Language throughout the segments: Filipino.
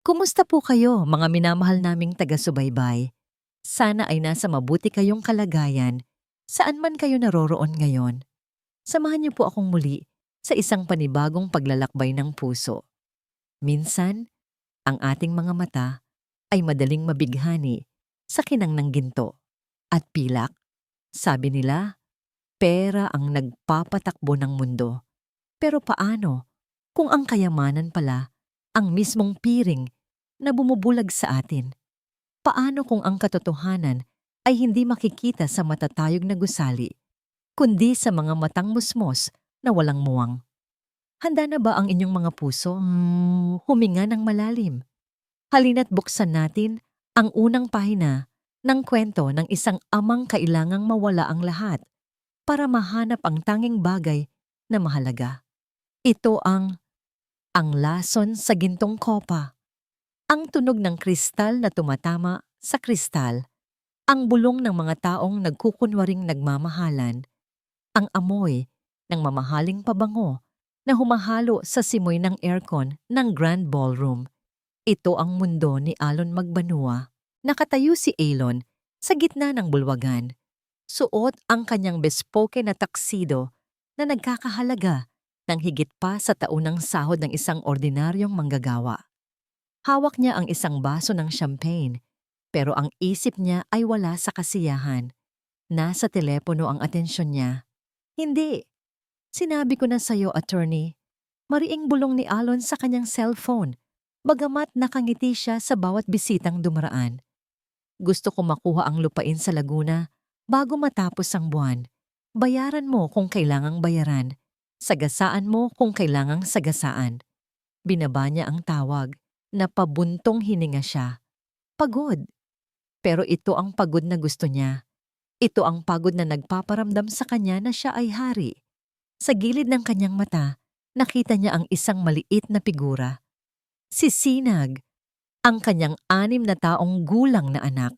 Kumusta po kayo, mga minamahal naming taga-subaybay? Sana ay nasa mabuti kayong kalagayan, saan man kayo naroroon ngayon. Samahan niyo po akong muli sa isang panibagong paglalakbay ng puso. Minsan, ang ating mga mata ay madaling mabighani sa kinang ng ginto. At pilak, sabi nila, pera ang nagpapatakbo ng mundo. Pero paano kung ang kayamanan pala ang mismong piring na bumubulag sa atin? Paano kung ang katotohanan ay hindi makikita sa matatayog na gusali, kundi sa mga matang musmos na walang muwang? Handa na ba ang inyong mga puso? Huminga ng malalim. Halina't buksan natin ang unang pahina ng kwento ng isang amang kailangang mawala ang lahat para mahanap ang tanging bagay na mahalaga. Ito ang lason sa gintong kopa. Ang tunog ng kristal na tumatama sa kristal, ang bulong ng mga taong nagkukunwaring nagmamahalan, ang amoy ng mamahaling pabango na humahalo sa simoy ng aircon ng Grand Ballroom. Ito ang mundo ni Alon Magbanua. Nakatayo si Alon sa gitna ng bulwagan. Suot ang kanyang bespoke na taksido na nagkakahalaga ng higit pa sa taunang sahod ng isang ordinaryong manggagawa. Hawak niya ang isang baso ng champagne, pero ang isip niya ay wala sa kasiyahan. Nasa telepono ang atensyon niya. Hindi. Sinabi ko na sa'yo, attorney. Mariing bulong ni Alon sa kanyang cellphone, bagamat nakangiti siya sa bawat bisitang dumaraan. Gusto ko makuha ang lupain sa Laguna bago matapos ang buwan. Bayaran mo kung kailangang bayaran. Sagasaan mo kung kailangang sagasaan. Binaba niya ang tawag. Napabuntong hininga siya. Pagod. Pero ito ang pagod na gusto niya. Ito ang pagod na nagpaparamdam sa kanya na siya ay hari. Sa gilid ng kanyang mata, nakita niya ang isang maliit na figura. Si Sinag, ang kanyang 6 na taong gulang na anak.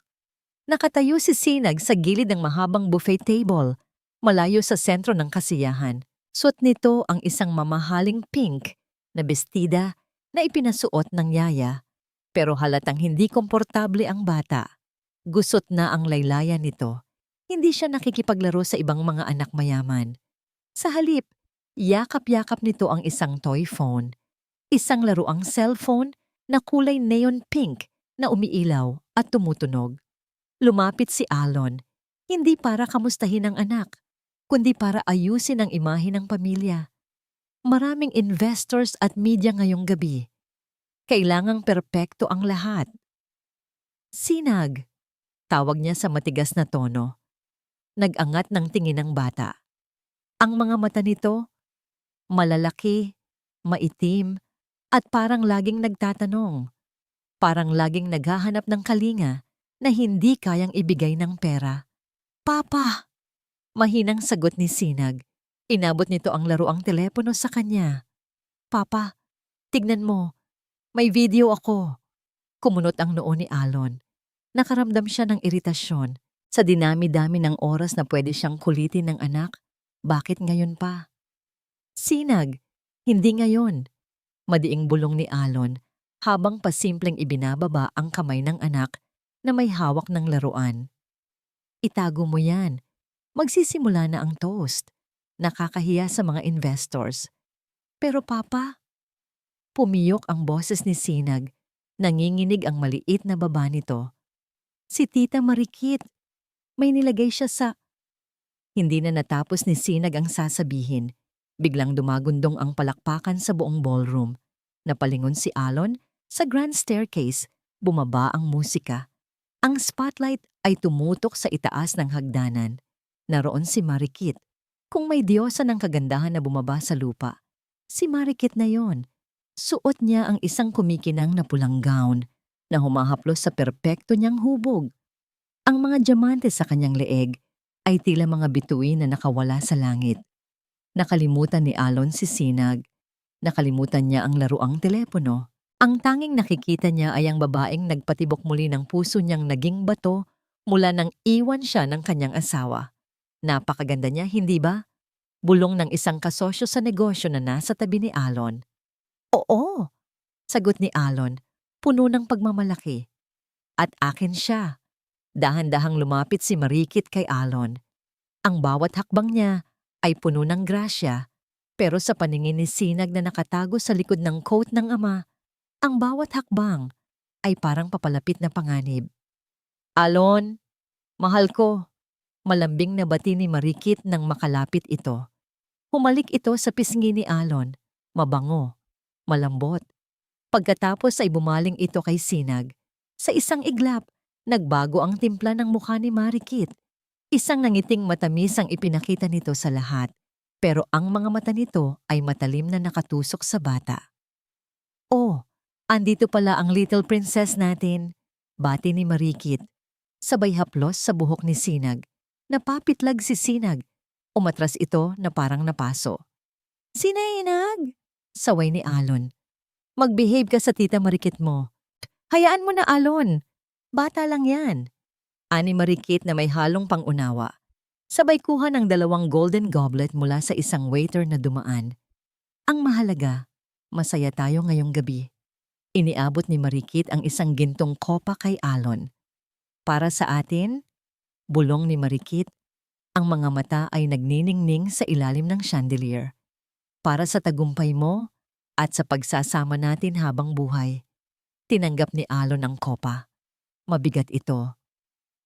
Nakatayo si Sinag sa gilid ng mahabang buffet table, malayo sa sentro ng kasiyahan. Suot nito ang isang mamahaling pink na bestida na ipinasuot ng yaya, pero halatang hindi komportable ang bata. Gusot na ang laylayan nito. Hindi siya nakikipaglaro sa ibang mga anak mayaman. Sa halip, yakap-yakap nito ang isang toy phone. Isang laruang cellphone na kulay neon pink na umiilaw at tumutunog. Lumapit si Alon, hindi para kamustahin ang anak, kundi para ayusin ang imahe ng pamilya. Maraming investors at media ngayong gabi. Kailangang perpekto ang lahat. Sinag, tawag niya sa matigas na tono. Nag-angat ng tingin ng bata. Ang mga mata nito, malalaki, maitim, at parang laging nagtatanong. Parang laging naghahanap ng kalinga na hindi kayang ibigay ng pera. Papa! Mahinang sagot ni Sinag. Inabot nito ang laruang telepono sa kanya. Papa, tignan mo. May video ako. Kumunot ang noo ni Alon. Nakaramdam siya ng iritasyon sa dinami-dami ng oras na pwede siyang kulitin ng anak. Bakit ngayon pa? Sinag, hindi ngayon. Madiing bulong ni Alon habang pasimpleng ibinababa ang kamay ng anak na may hawak ng laruan. Itago mo yan. Magsisimula na ang toast. Nakakahiya sa mga investors. Pero Papa, pumiyok ang boses ni Sinag. Nanginginig ang maliit na baba nito. Si Tita Marikit. May nilagay siya sa... Hindi na natapos ni Sinag ang sasabihin. Biglang dumagundong ang palakpakan sa buong ballroom. Napalingon si Alon sa grand staircase. Bumaba ang musika. Ang spotlight ay tumutok sa itaas ng hagdanan. Naroon si Marikit. Kung may diyosa ng kagandahan na bumaba sa lupa, si Marikit na yon. Suot niya ang isang kumikinang na pulang gown na humahaplos sa perpekto niyang hubog. Ang mga diamante sa kanyang leeg ay tila mga bituin na nakawala sa langit. Nakalimutan ni Alon si Sinag. Nakalimutan niya ang laruang telepono. Ang tanging nakikita niya ay ang babaeng nagpatibok muli ng puso niyang naging bato mula nang iwan siya ng kanyang asawa. Napakaganda niya, hindi ba? Bulong ng isang kasosyo sa negosyo na nasa tabi ni Alon. Oo, sagot ni Alon. puno ng pagmamalaki. At akin siya. Dahan-dahang lumapit si Marikit kay Alon. Ang bawat hakbang niya ay puno ng grasya, pero sa paningin ni Sinag na nakatago sa likod ng coat ng ama, ang bawat hakbang ay parang papalapit na panganib. Alon, mahal ko. Malambing na bati ni Marikit nang makalapit ito. Humalik ito sa pisngi ni Alon. Mabango, malambot. Pagkatapos ay bumaling ito kay Sinag. Sa isang iglap, nagbago ang timpla ng mukha ni Marikit. Isang nangiting matamis ang ipinakita nito sa lahat, pero ang mga mata nito ay matalim na nakatusok sa bata. Oh, andito pala ang little princess natin, bati ni Marikit. Sabay haplos sa buhok ni Sinag. Napapitlag si Sinag. Umatras ito na parang napaso. Sinag! Saway ni Alon. Mag-behave ka sa tita Marikit mo. Hayaan mo na, Alon. Bata lang yan. Ani Marikit na may halong pangunawa. Sabay kuha ng 2 golden goblet mula sa isang waiter na dumaan. Ang mahalaga, masaya tayo ngayong gabi. Iniabot ni Marikit ang isang gintong kopa kay Alon. Para sa atin, bulong ni Marikit, ang mga mata ay nagniningning sa ilalim ng chandelier. Para sa tagumpay mo at sa pagsasama natin habang buhay. Tinanggap ni Alon ang kopa. Mabigat ito.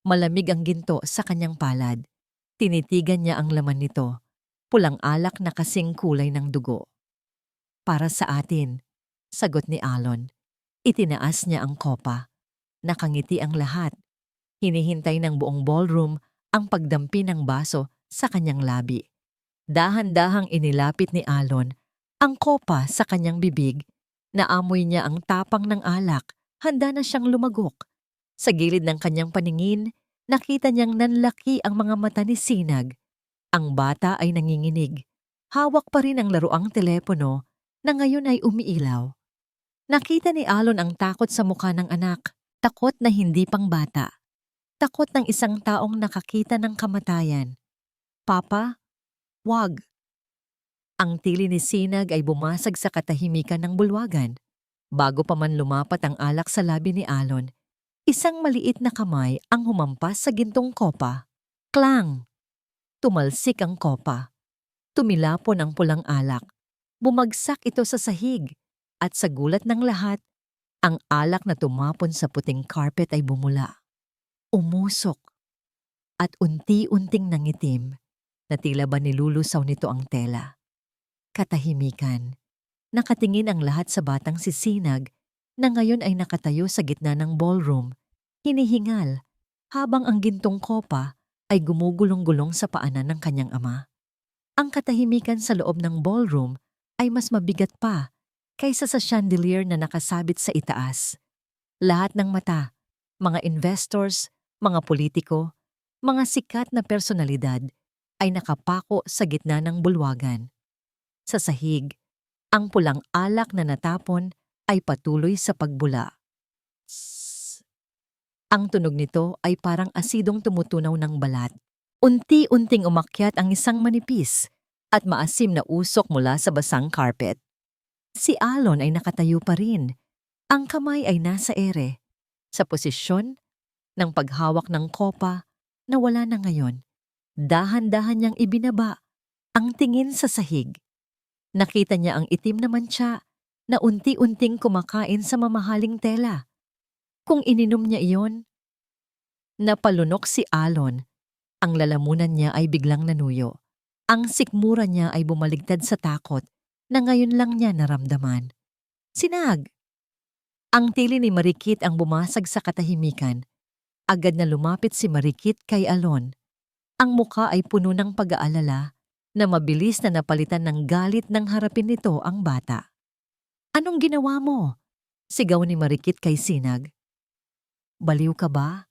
Malamig ang ginto sa kanyang palad. Tinitigan niya ang laman nito. Pulang alak na kasing kulay ng dugo. Para sa atin, sagot ni Alon. Itinaas niya ang kopa. Nakangiti ang lahat. Hinihintay ng buong ballroom ang pagdampi ng baso sa kanyang labi. Dahan-dahang inilapit ni Alon ang kopa sa kanyang bibig. Naamoy niya ang tapang ng alak, handa na siyang lumagok. Sa gilid ng kanyang paningin, nakita niyang nanlaki ang mga mata ni Sinag. Ang bata ay nanginginig. Hawak pa rin ang laruang telepono na ngayon ay umiilaw. Nakita ni Alon ang takot sa mukha ng anak, takot na hindi pang bata. Takot ng isang taong nakakita ng kamatayan. Papa, wag. Ang tili ni Sinag ay bumasag sa katahimikan ng bulwagan. Bago pa man lumapat ang alak sa labi ni Alon, isang maliit na kamay ang humampas sa gintong kopa. Klang! Tumalsik ang kopa. Tumilapon ang pulang alak. Bumagsak ito sa sahig. At sa gulat ng lahat, ang alak na tumapon sa puting carpet ay bumula. Umusok. At unti-unting nangitim na tila ba nilulusaw nito ang tela. Katahimikan. Nakatingin ang lahat sa batang si Sinag na ngayon ay nakatayo sa gitna ng ballroom, hinihingal, habang ang gintong kopa ay gumugulong-gulong sa paanan ng kanyang ama. Ang katahimikan sa loob ng ballroom ay mas mabigat pa kaysa sa chandelier na nakasabit sa itaas. Lahat ng mata, mga investors, mga politiko, mga sikat na personalidad ay nakapako sa gitna ng bulwagan. Sa sahig, ang pulang alak na natapon ay patuloy sa pagbula. Sss. Ang tunog nito ay parang asidong tumutunaw ng balat. Unti-unting umakyat ang isang manipis at maasim na usok mula sa basang carpet. Si Alon ay nakatayo pa rin. Ang kamay ay nasa ere, sa posisyon ng paghawak ng kopa na wala na ngayon. Dahan-dahan niyang ibinaba ang tingin sa sahig. Nakita niya ang itim na mantsa na unti-unting kumakain sa mamahaling tela. Kung ininom niya iyon, napalunok si Alon. Ang lalamunan niya ay biglang nanuyo. Ang sikmura niya ay bumaligtad sa takot na ngayon lang niya naramdaman. Sinag! Ang tili ni Marikit ang bumasag sa katahimikan. Agad na lumapit si Marikit kay Alon. Ang muka ay puno ng pag-aalala na mabilis na napalitan ng galit nang harapin nito ang bata. Anong ginawa mo? Sigaw ni Marikit kay Sinag. Baliw ka ba?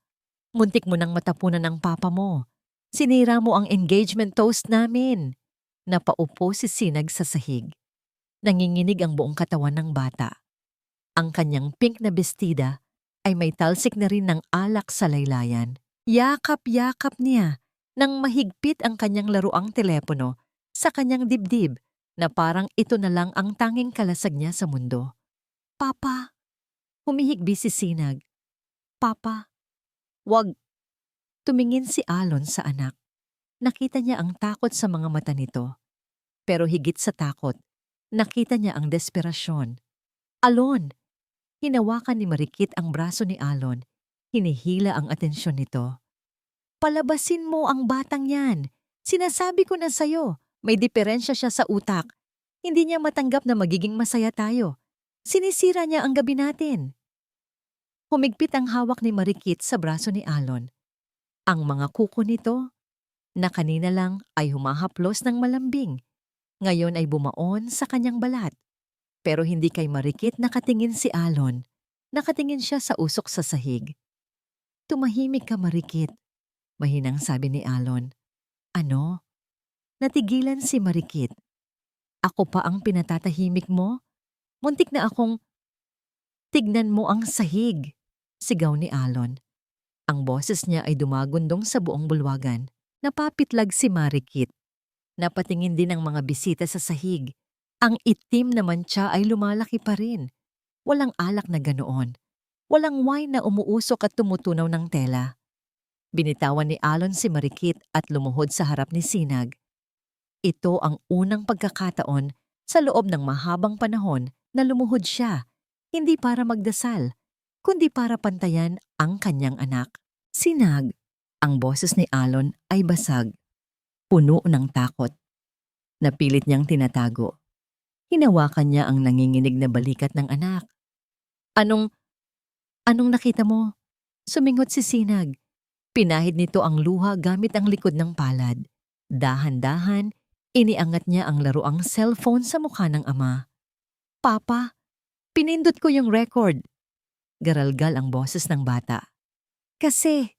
Muntik mo nang matapunan ng papa mo. Sinira mo ang engagement toast namin. Napaupo si Sinag sa sahig. Nanginginig ang buong katawan ng bata. Ang kanyang pink na bestida ay may talsik na rin ng alak sa laylayan. Yakap-yakap niya nang mahigpit ang kanyang laruang telepono sa kanyang dibdib na parang ito na lang ang tanging kalasag niya sa mundo. Papa, Humihigbi si Sinag. Papa, wag. Tumingin si Alon sa anak. Nakita niya ang takot sa mga mata nito. Pero higit sa takot, nakita niya ang desperasyon. Alon! Hinawakan ni Marikit ang braso ni Alon. Hinihila ang atensyon nito. Palabasin mo ang batang yan. Sinasabi ko na sa'yo, may diferensya siya sa utak. Hindi niya matanggap na magiging masaya tayo. Sinisira niya ang gabi natin. Humigpit ang hawak ni Marikit sa braso ni Alon. Ang mga kuko nito, na kanina lang ay humahaplos ng malambing, ngayon ay bumaon sa kanyang balat. Pero hindi kay Marikit nakatingin si Alon. Nakatingin siya sa usok sa sahig. Tumahimik ka, Marikit. Mahinang sabi ni Alon. Ano? Natigilan si Marikit. Ako pa ang pinatatahimik mo? Muntik na akong... Tignan mo ang sahig, sigaw ni Alon. Ang boses niya ay dumagundong sa buong bulwagan. Napapitlag si Marikit. Napatingin din ang mga bisita sa sahig. Ang itim na mantsa ay lumalaki pa rin. Walang alak na ganoon. Walang wine na umuusok at tumutunaw ng tela. Binitawan ni Alon si Marikit at lumuhod sa harap ni Sinag. Ito ang unang pagkakataon sa loob ng mahabang panahon na lumuhod siya, hindi para magdasal, kundi para pantayan ang kanyang anak. Sinag, ang boses ni Alon ay basag, puno ng takot. Napilit niyang tinatago. Hinawakan niya ang nanginginig na balikat ng anak. Anong nakita mo? Sumingot si Sinag. Pinahid nito ang luha gamit ang likod ng palad. Dahan-dahan, iniangat niya ang laruang cellphone sa mukha ng ama. Papa, pinindot ko yung record. Garalgal ang boses ng bata. Kasi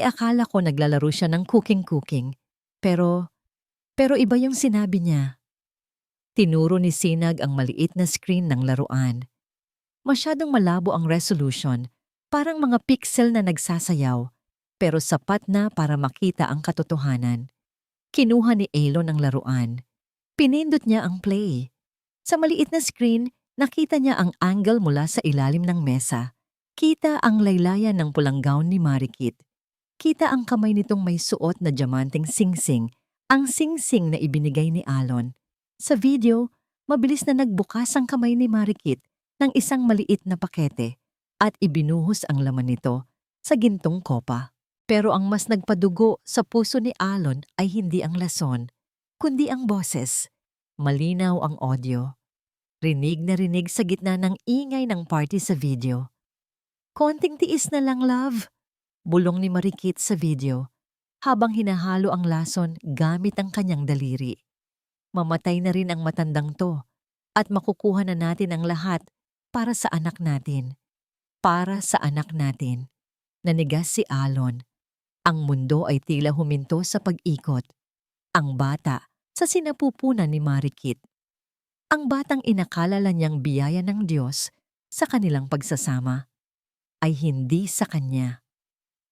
akala ko naglalaro siya ng cooking. Pero iba yung sinabi niya. Tinuro ni Sinag ang maliit na screen ng laruan. Masyadong malabo ang resolution, parang mga pixel na nagsasayaw, pero sapat na para makita ang katotohanan. Kinuha ni Alon ang laruan. Pinindot niya ang play. Sa maliit na screen, nakita niya ang angle mula sa ilalim ng mesa. Kita ang laylayan ng pulang gown ni Marikit. Kita ang kamay nitong may suot na diamanteng singsing, ang singsing na ibinigay ni Alon. Sa video, mabilis na nagbukas ang kamay ni Marikit ng isang maliit na pakete at ibinuhos ang laman nito sa gintong kopa. Pero ang mas nagpadugo sa puso ni Alon ay hindi ang lason, kundi ang boses. Malinaw ang audio. Rinig na rinig sa gitna ng ingay ng party sa video. Konting tiis na lang, love. Bulong ni Marikit sa video habang hinahalo ang lason gamit ang kanyang daliri. Mamatay na rin ang matandang to at makukuha na natin ang lahat para sa anak natin. Para sa anak natin. Nanigas si Alon. Ang mundo ay tila huminto sa pag-ikot. Ang bata sa sinapupunan ni Marikit. Ang batang inakala niyang biyaya ng Diyos sa kanilang pagsasama ay hindi sa kanya.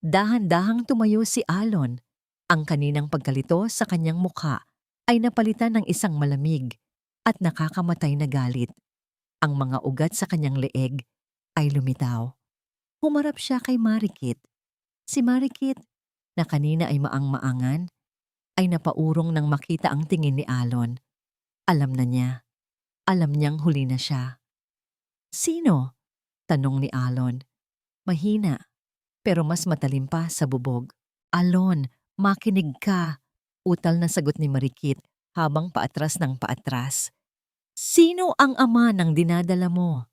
Dahan-dahang tumayo si Alon. Ang kaninang pagkalito sa kanyang mukha ay napalitan ng isang malamig at nakakamatay na galit. Ang mga ugat sa kanyang leeg ay lumitaw. Humarap siya kay Marikit. Si Marikit, na kanina ay maang-maangan, ay napaurong nang makita ang tingin ni Alon. Alam na niya. Alam niyang huli na siya. Sino? Tanong ni Alon. Mahina, pero mas matalim pa sa bubog. Alon, makinig ka. Utal na sagot ni Marikit habang paatras ng paatras. Sino ang ama ng dinadala mo?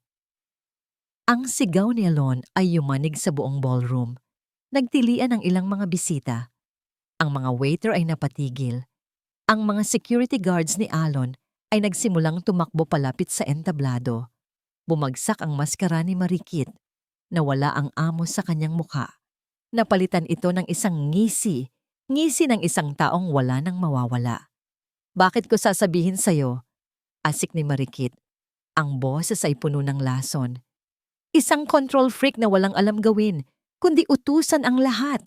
Ang sigaw ni Alon ay yumanig sa buong ballroom. Nagtilian ang ilang mga bisita. Ang mga waiter ay napatigil. Ang mga security guards ni Alon ay nagsimulang tumakbo palapit sa entablado. Bumagsak ang maskara ni Marikit. Nawala ang amo sa kanyang mukha. Napalitan ito ng isang ngisi. Ngisi ng isang taong wala nang mawawala. Bakit ko sasabihin sa'yo? Asik ni Marikit. Ang boses ay puno ng lason. Isang control freak na walang alam gawin, kundi utusan ang lahat.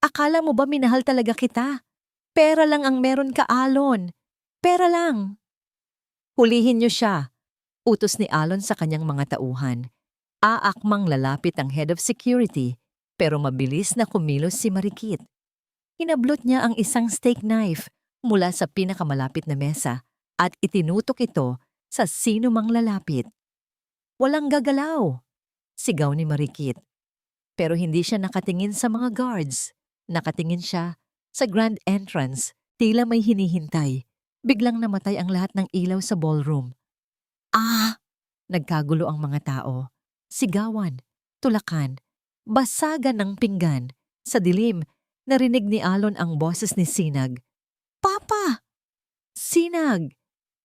Akala mo ba minahal talaga kita? Pera lang ang meron ka, Alon. Pera lang. Hulihin niyo siya, utos ni Alon sa kanyang mga tauhan. Aakmang lalapit ang head of security pero mabilis na kumilos si Marikit. Hinablot niya ang isang steak knife mula sa pinakamalapit na mesa at itinutok ito sa sino mang lalapit. Walang gagalaw, sigaw ni Marikit. Pero hindi siya nakatingin sa mga guards. Nakatingin siya sa grand entrance, tila may hinihintay. Biglang namatay ang lahat ng ilaw sa ballroom. Ah! Nagkagulo ang mga tao. Sigawan, tulakan, basagan ng pinggan. Sa dilim, narinig ni Alon ang boses ni Sinag. Papa! Sinag!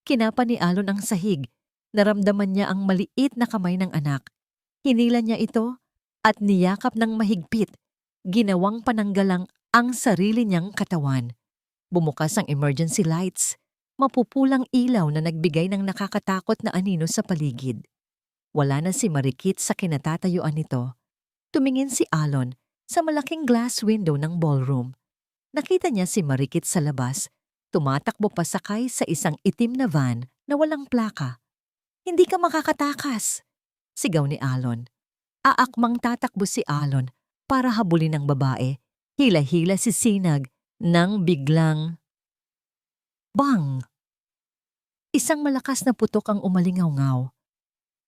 Kinapa ni Alon ang sahig. Naramdaman niya ang maliit na kamay ng anak. Hinila niya ito at niyakap ng mahigpit. Ginawang pananggalang ang sarili niyang katawan. Bumukas ang emergency lights. Mapupulang ilaw na nagbigay ng nakakatakot na anino sa paligid. Wala na si Marikit sa kinatatayuan nito. Tumingin si Alon sa malaking glass window ng ballroom. Nakita niya si Marikit sa labas, tumatakbo pasakay sa isang itim na van na walang plaka. Hindi ka makakatakas, sigaw ni Alon. Aakmang tatakbo si Alon para habulin ng babae. Hila-hila si Sinag nang biglang bang! Isang malakas na putok ang umalingaw-ngaw.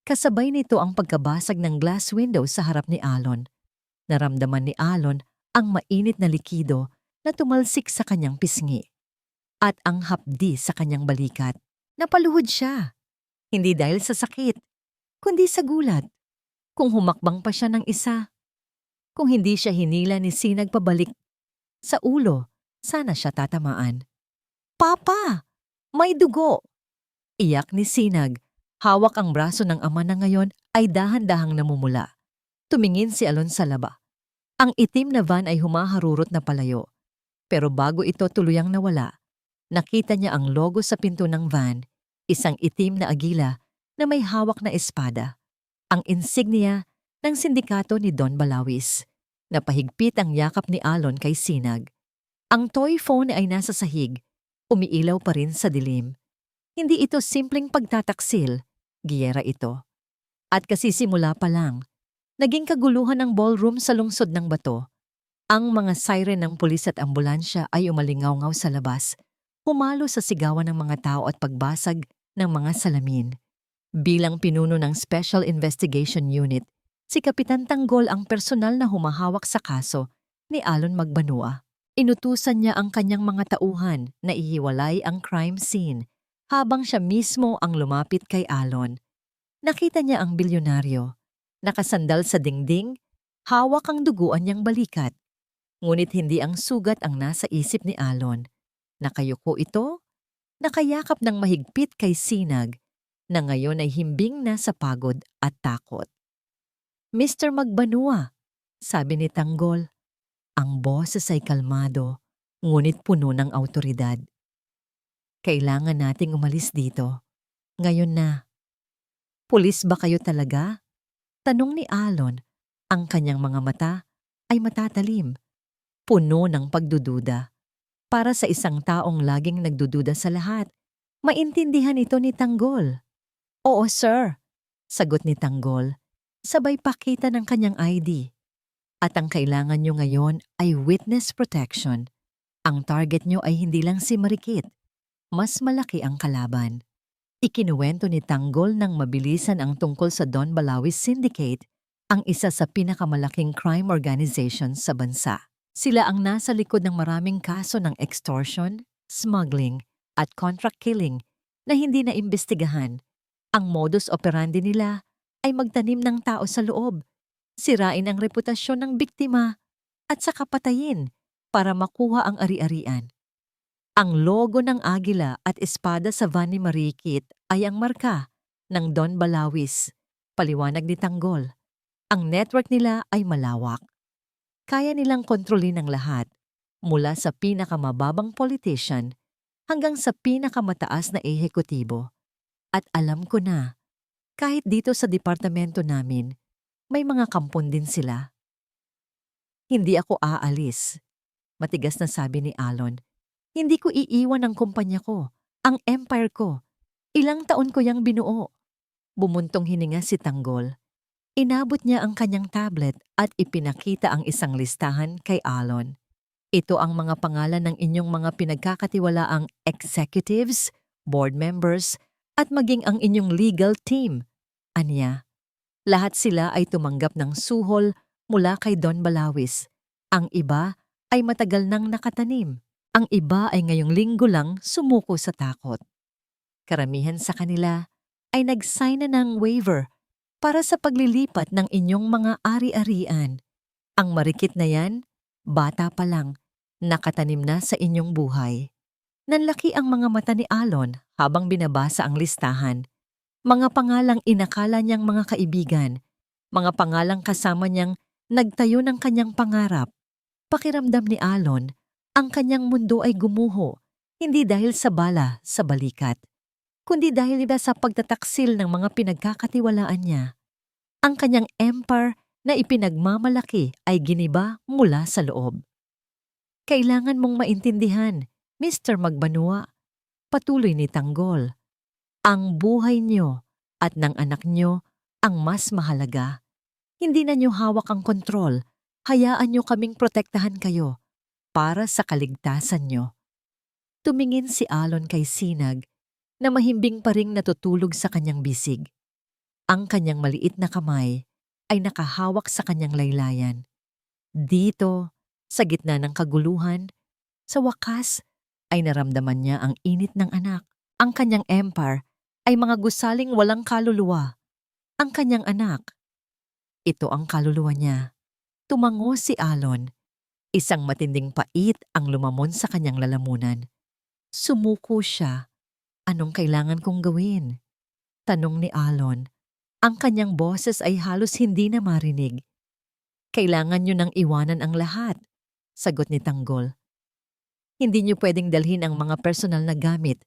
Kasabay nito ang pagkabasag ng glass window sa harap ni Alon. Naramdaman ni Alon ang mainit na likido na tumalsik sa kanyang pisngi. At ang hapdi sa kanyang balikat. Napaluhod siya. Hindi dahil sa sakit, kundi sa gulat. Kung humakbang pa siya ng isa. Kung hindi siya hinila ni Sinag pabalik sa ulo, sana siya tatamaan. Papa! May dugo! Iyak ni Sinag. Hawak ang braso ng ama na ngayon ay dahan-dahang namumula. Tumingin si Alon sa laba. Ang itim na van ay humaharurot na palayo. Pero bago ito tuluyang nawala, nakita niya ang logo sa pinto ng van, isang itim na agila na may hawak na espada. Ang insignia ng sindikato ni Don Balawis. Napahigpit ang yakap ni Alon kay Sinag. Ang toy phone ay nasa sahig, umiilaw pa rin sa dilim. Hindi ito simpleng pagtataksil, giyera ito. At kasisimula pa lang, naging kaguluhan ng ballroom sa lungsod ng bato. Ang mga siren ng pulis at ambulansya ay umalingaw-ngaw sa labas, humalo sa sigawan ng mga tao at pagbasag ng mga salamin. Bilang pinuno ng Special Investigation Unit, si Kapitan Tanggol ang personal na humahawak sa kaso ni Alon Magbanua. Inutusan niya ang kanyang mga tauhan na ihiwalay ang crime scene habang siya mismo ang lumapit kay Alon. Nakita niya ang bilyonaryo. Nakasandal sa dingding, hawak ang duguan niyang balikat. Ngunit hindi ang sugat ang nasa isip ni Alon. Nakayuko ito, nakayakap ng mahigpit kay Sinag, na ngayon ay himbing na sa pagod at takot. Mr. Magbanua, sabi ni Tanggol. Ang boses ay kalmado, ngunit puno ng awtoridad. Kailangan nating umalis dito. Ngayon na. Pulis ba kayo talaga? Tanong ni Alon. Ang kanyang mga mata ay matatalim, puno ng pagdududa. Para sa isang taong laging nagdududa sa lahat, maintindihan ito ni Tanggol. Oo, sir, sagot ni Tanggol. Sabay pakita ng kanyang ID. At ang kailangan nyo ngayon ay witness protection. Ang target nyo ay hindi lang si Marikit. Mas malaki ang kalaban. Ikinuwento ni Tanggol ng mabilisan ang tungkol sa Don Balawis Syndicate, ang isa sa pinakamalaking crime organization sa bansa. Sila ang nasa likod ng maraming kaso ng extortion, smuggling, at contract killing na hindi naimbestigahan. Ang modus operandi nila ay magtanim ng tao sa loob, sirain ang reputasyon ng biktima, at saka patayin para makuha ang ari-arian. Ang logo ng agila at espada sa van ni Marikit ay ang marka ng Don Balawis, paliwanag ni Tanggol. Ang network nila ay malawak. Kaya nilang kontrolin ang lahat, mula sa pinakamababang politician hanggang sa pinakamataas na ehekutibo. At alam ko na, kahit dito sa departamento namin, may mga kampon din sila. Hindi ako aalis, matigas na sabi ni Alon. Hindi ko iiwan ang kumpanya ko, ang empire ko. Ilang taon ko yang binuo. Bumuntong hininga si Tanggol. Inabot niya ang kanyang tablet at ipinakita ang isang listahan kay Alon. Ito ang mga pangalan ng inyong mga pinagkakatiwalaang executives, board members, at maging ang inyong legal team. Anya, lahat sila ay tumanggap ng suhol mula kay Don Balawis. Ang iba ay matagal nang nakatanim. Ang iba ay ngayong linggo lang sumuko sa takot. Karamihan sa kanila ay nag-sign na ng waiver para sa paglilipat ng inyong mga ari-arian. Ang marikit na yan, bata pa lang, nakatanim na sa inyong buhay. Nanlaki ang mga mata ni Alon habang binabasa ang listahan. Mga pangalang inakala niyang mga kaibigan, mga pangalang kasama niyang nagtayo ng kanyang pangarap. Pakiramdam ni Alon, ang kanyang mundo ay gumuho, hindi dahil sa bala sa balikat, kundi dahil sa pagtataksil ng mga pinagkakatiwalaan niya. Ang kanyang empire na ipinagmamalaki ay giniba mula sa loob. Kailangan mong maintindihan, Mr. Magbanua, patuloy ni Tanggol. Ang buhay niyo at ng anak niyo ang mas mahalaga. Hindi na niyo hawak ang kontrol, hayaan niyo kaming protektahan kayo para sa kaligtasan niyo. Tumingin si Alon kay Sinag na mahimbing pa ring natutulog sa kanyang bisig. Ang kanyang maliit na kamay ay nakahawak sa kanyang laylayan. Dito, sa gitna ng kaguluhan, sa wakas ay naramdaman niya ang init ng anak. Ang kanyang empire ay mga gusaling walang kaluluwa. Ang kanyang anak, ito ang kaluluwa niya. Tumango si Alon. Isang matinding pait ang lumamon sa kanyang lalamunan. Sumuko siya. Anong kailangan kong gawin? Tanong ni Alon. Ang kanyang boses ay halos hindi na marinig. Kailangan niyo nang iwanan ang lahat, sagot ni Tanggol. Hindi niyo pwedeng dalhin ang mga personal na gamit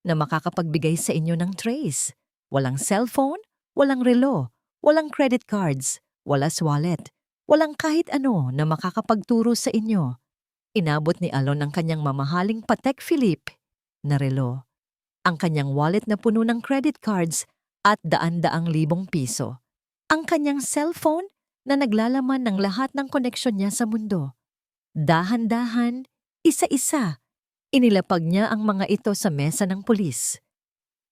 na makakapagbigay sa inyo ng trace. Walang cellphone, walang relo, walang credit cards, walang wallet, walang kahit ano na makakapagturo sa inyo. Inabot ni Alon ang kanyang mamahaling Patek Philippe na relo, ang kanyang wallet na puno ng credit cards at daan-daang libong piso, ang kanyang cellphone na naglalaman ng lahat ng koneksyon niya sa mundo. Dahan-dahan, isa-isa, inilapag niya ang mga ito sa mesa ng pulis.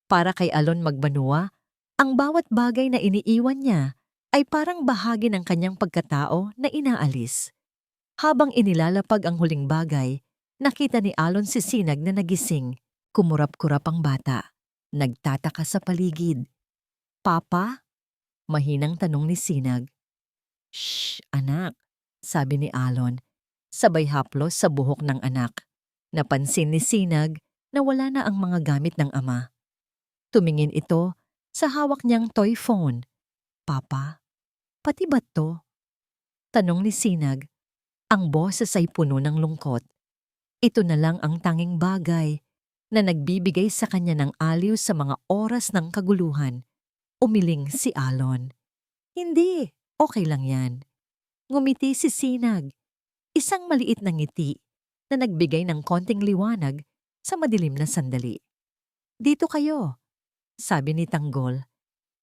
Para kay Alon Magbanua, ang bawat bagay na iniiwan niya ay parang bahagi ng kanyang pagkatao na inaalis. Habang inilalapag ang huling bagay, nakita ni Alon si Sinag na nagising. Kumurap-kurap ang bata. Nagtataka sa paligid. Papa? Mahinang tanong ni Sinag. Shh, anak, sabi ni Alon, sabay haplos sa buhok ng anak. Napansin ni Sinag na wala na ang mga gamit ng ama. Tumingin ito sa hawak niyang toy phone. Papa, pati ba to? Tanong ni Sinag. Ang boses ay puno ng lungkot. Ito na lang ang tanging bagay na nagbibigay sa kanya ng aliw sa mga oras ng kaguluhan. Umiling si Alon. Hindi, okay lang yan. Ngumiti si Sinag. Isang maliit na ngiti na nagbigay ng konting liwanag sa madilim na sandali. Dito kayo, sabi ni Tanggol.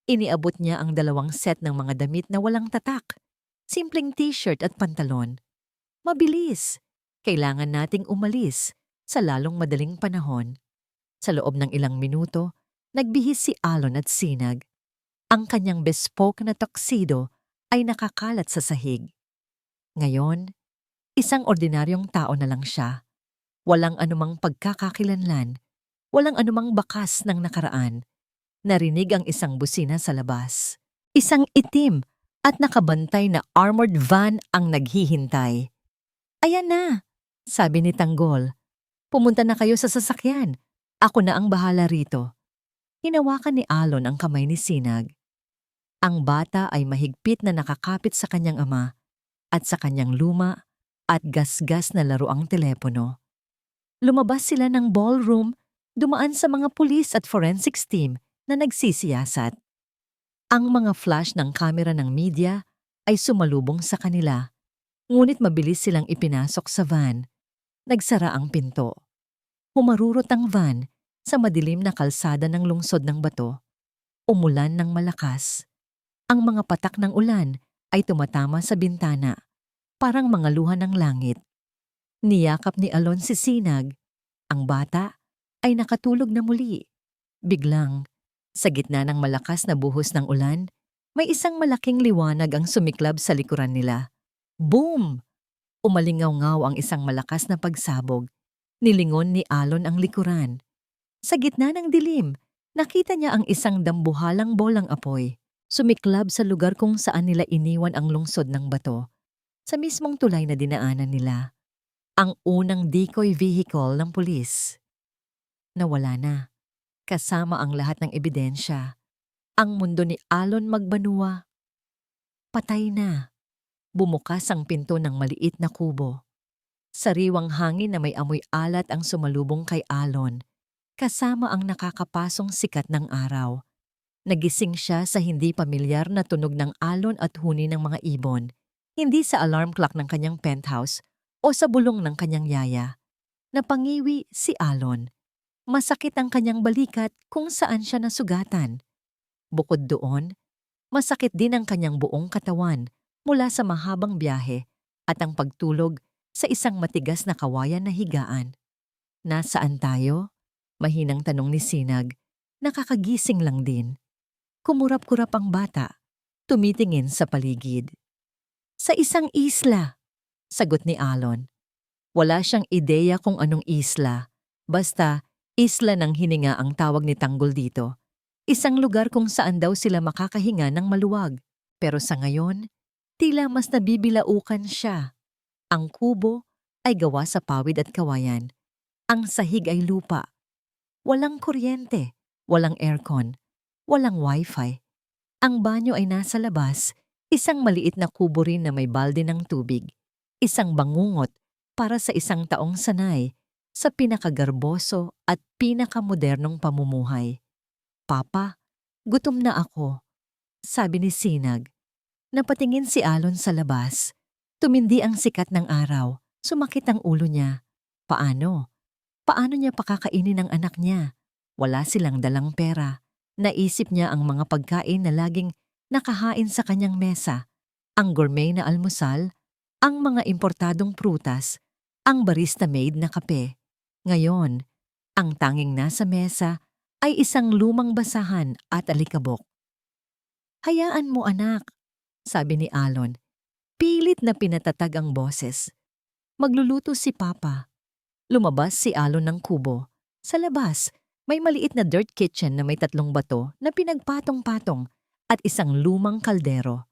Iniabot niya ang 2 set ng mga damit na walang tatak. Simpleng t-shirt at pantalon. Mabilis. Kailangan nating umalis sa lalong madaling panahon. Sa loob ng ilang minuto, nagbihis si Alon at Sinag. Ang kanyang bespoke na tuxedo ay nakakalat sa sahig. Ngayon, isang ordinaryong tao na lang siya. Walang anumang pagkakakilanlan, walang anumang bakas ng nakaraan. Narinig ang isang busina sa labas. Isang itim at nakabantay na armored van ang naghihintay. Ayan na, sabi ni Tanggol. Pumunta na kayo sa sasakyan. Ako na ang bahala rito. Hinawakan ni Alon ang kamay ni Sinag. Ang bata ay mahigpit na nakakapit sa kanyang ama at sa kanyang luma at gasgas na laruang telepono. Lumabas sila ng ballroom, dumaan sa mga pulis at forensics team na nagsisiyasat. Ang mga flash ng kamera ng media ay sumalubong sa kanila, ngunit mabilis silang ipinasok sa van. Nagsara ang pinto. Humarurot ang van sa madilim na kalsada ng lungsod ng Bato. Umulan ng malakas. Ang mga patak ng ulan ay tumatama sa bintana, parang mga luha ng langit. Niyakap ni Alon si Sinag. Ang bata ay nakatulog na muli. Biglang, sa gitna ng malakas na buhos ng ulan, may isang malaking liwanag ang sumiklab sa likuran nila. Boom! Umalingaw-ngaw ang isang malakas na pagsabog. Nilingon ni Alon ang likuran. Sa gitna ng dilim, nakita niya ang isang dambuhalang bolang apoy. Sumiklab sa lugar kung saan nila iniwan ang lungsod ng bato. Sa mismong tulay na dinaanan nila. Ang unang decoy vehicle ng pulis. Nawala na. Kasama ang lahat ng ebidensya. Ang mundo ni Alon Magbanua. Patay na. Bumukas ang pinto ng maliit na kubo. Sariwang hangin na may amoy alat ang sumalubong kay Alon, kasama ang nakakapasong sikat ng araw. Nagising siya sa hindi pamilyar na tunog ng alon at huni ng mga ibon, hindi sa alarm clock ng kanyang penthouse o sa bulong ng kanyang yaya. Napangiwi si Alon. Masakit ang kanyang balikat kung saan siya nasugatan. Bukod doon, masakit din ang kanyang buong katawan mula sa mahabang biyahe at ang pagtulog sa isang matigas na kawayan na higaan. Nasaan tayo? Mahinang tanong ni Sinag. Nakakagising lang din. Kumurap-kurap ang bata, tumitingin sa paligid. Sa isang isla, sagot ni Alon. Wala siyang ideya kung anong isla. Basta, isla ng hininga ang tawag ni Tanggol dito. Isang lugar kung saan daw sila makakahinga ng maluwag. Pero sa ngayon, tila mas nabibilaukan siya. Ang kubo ay gawa sa pawid at kawayan. Ang sahig ay lupa. Walang kuryente, walang aircon, walang wifi. Ang banyo ay nasa labas, isang maliit na kubo rin na may balde ng tubig. Isang bangungot para sa isang taong sanay sa pinakagarboso at pinakamodernong pamumuhay. Papa, gutom na ako, sabi ni Sinag. Napatingin si Alon sa labas. Tumindi ang sikat ng araw. Sumakit ang ulo niya. Paano? Paano niya pakakainin ang anak niya? Wala silang dalang pera. Naisip niya ang mga pagkain na laging nakahain sa kanyang mesa. Ang gourmet na almusal, ang mga importadong prutas, ang barista-made na kape. Ngayon, ang tanging nasa mesa ay isang lumang basahan at alikabok. Hayaan mo anak, sabi ni Alon. Pilit na pinatatag ang boses. Magluluto si Papa. Lumabas si Alon ng kubo. Sa labas, may maliit na dirt kitchen na may 3 bato na pinagpatong-patong at isang lumang kaldero.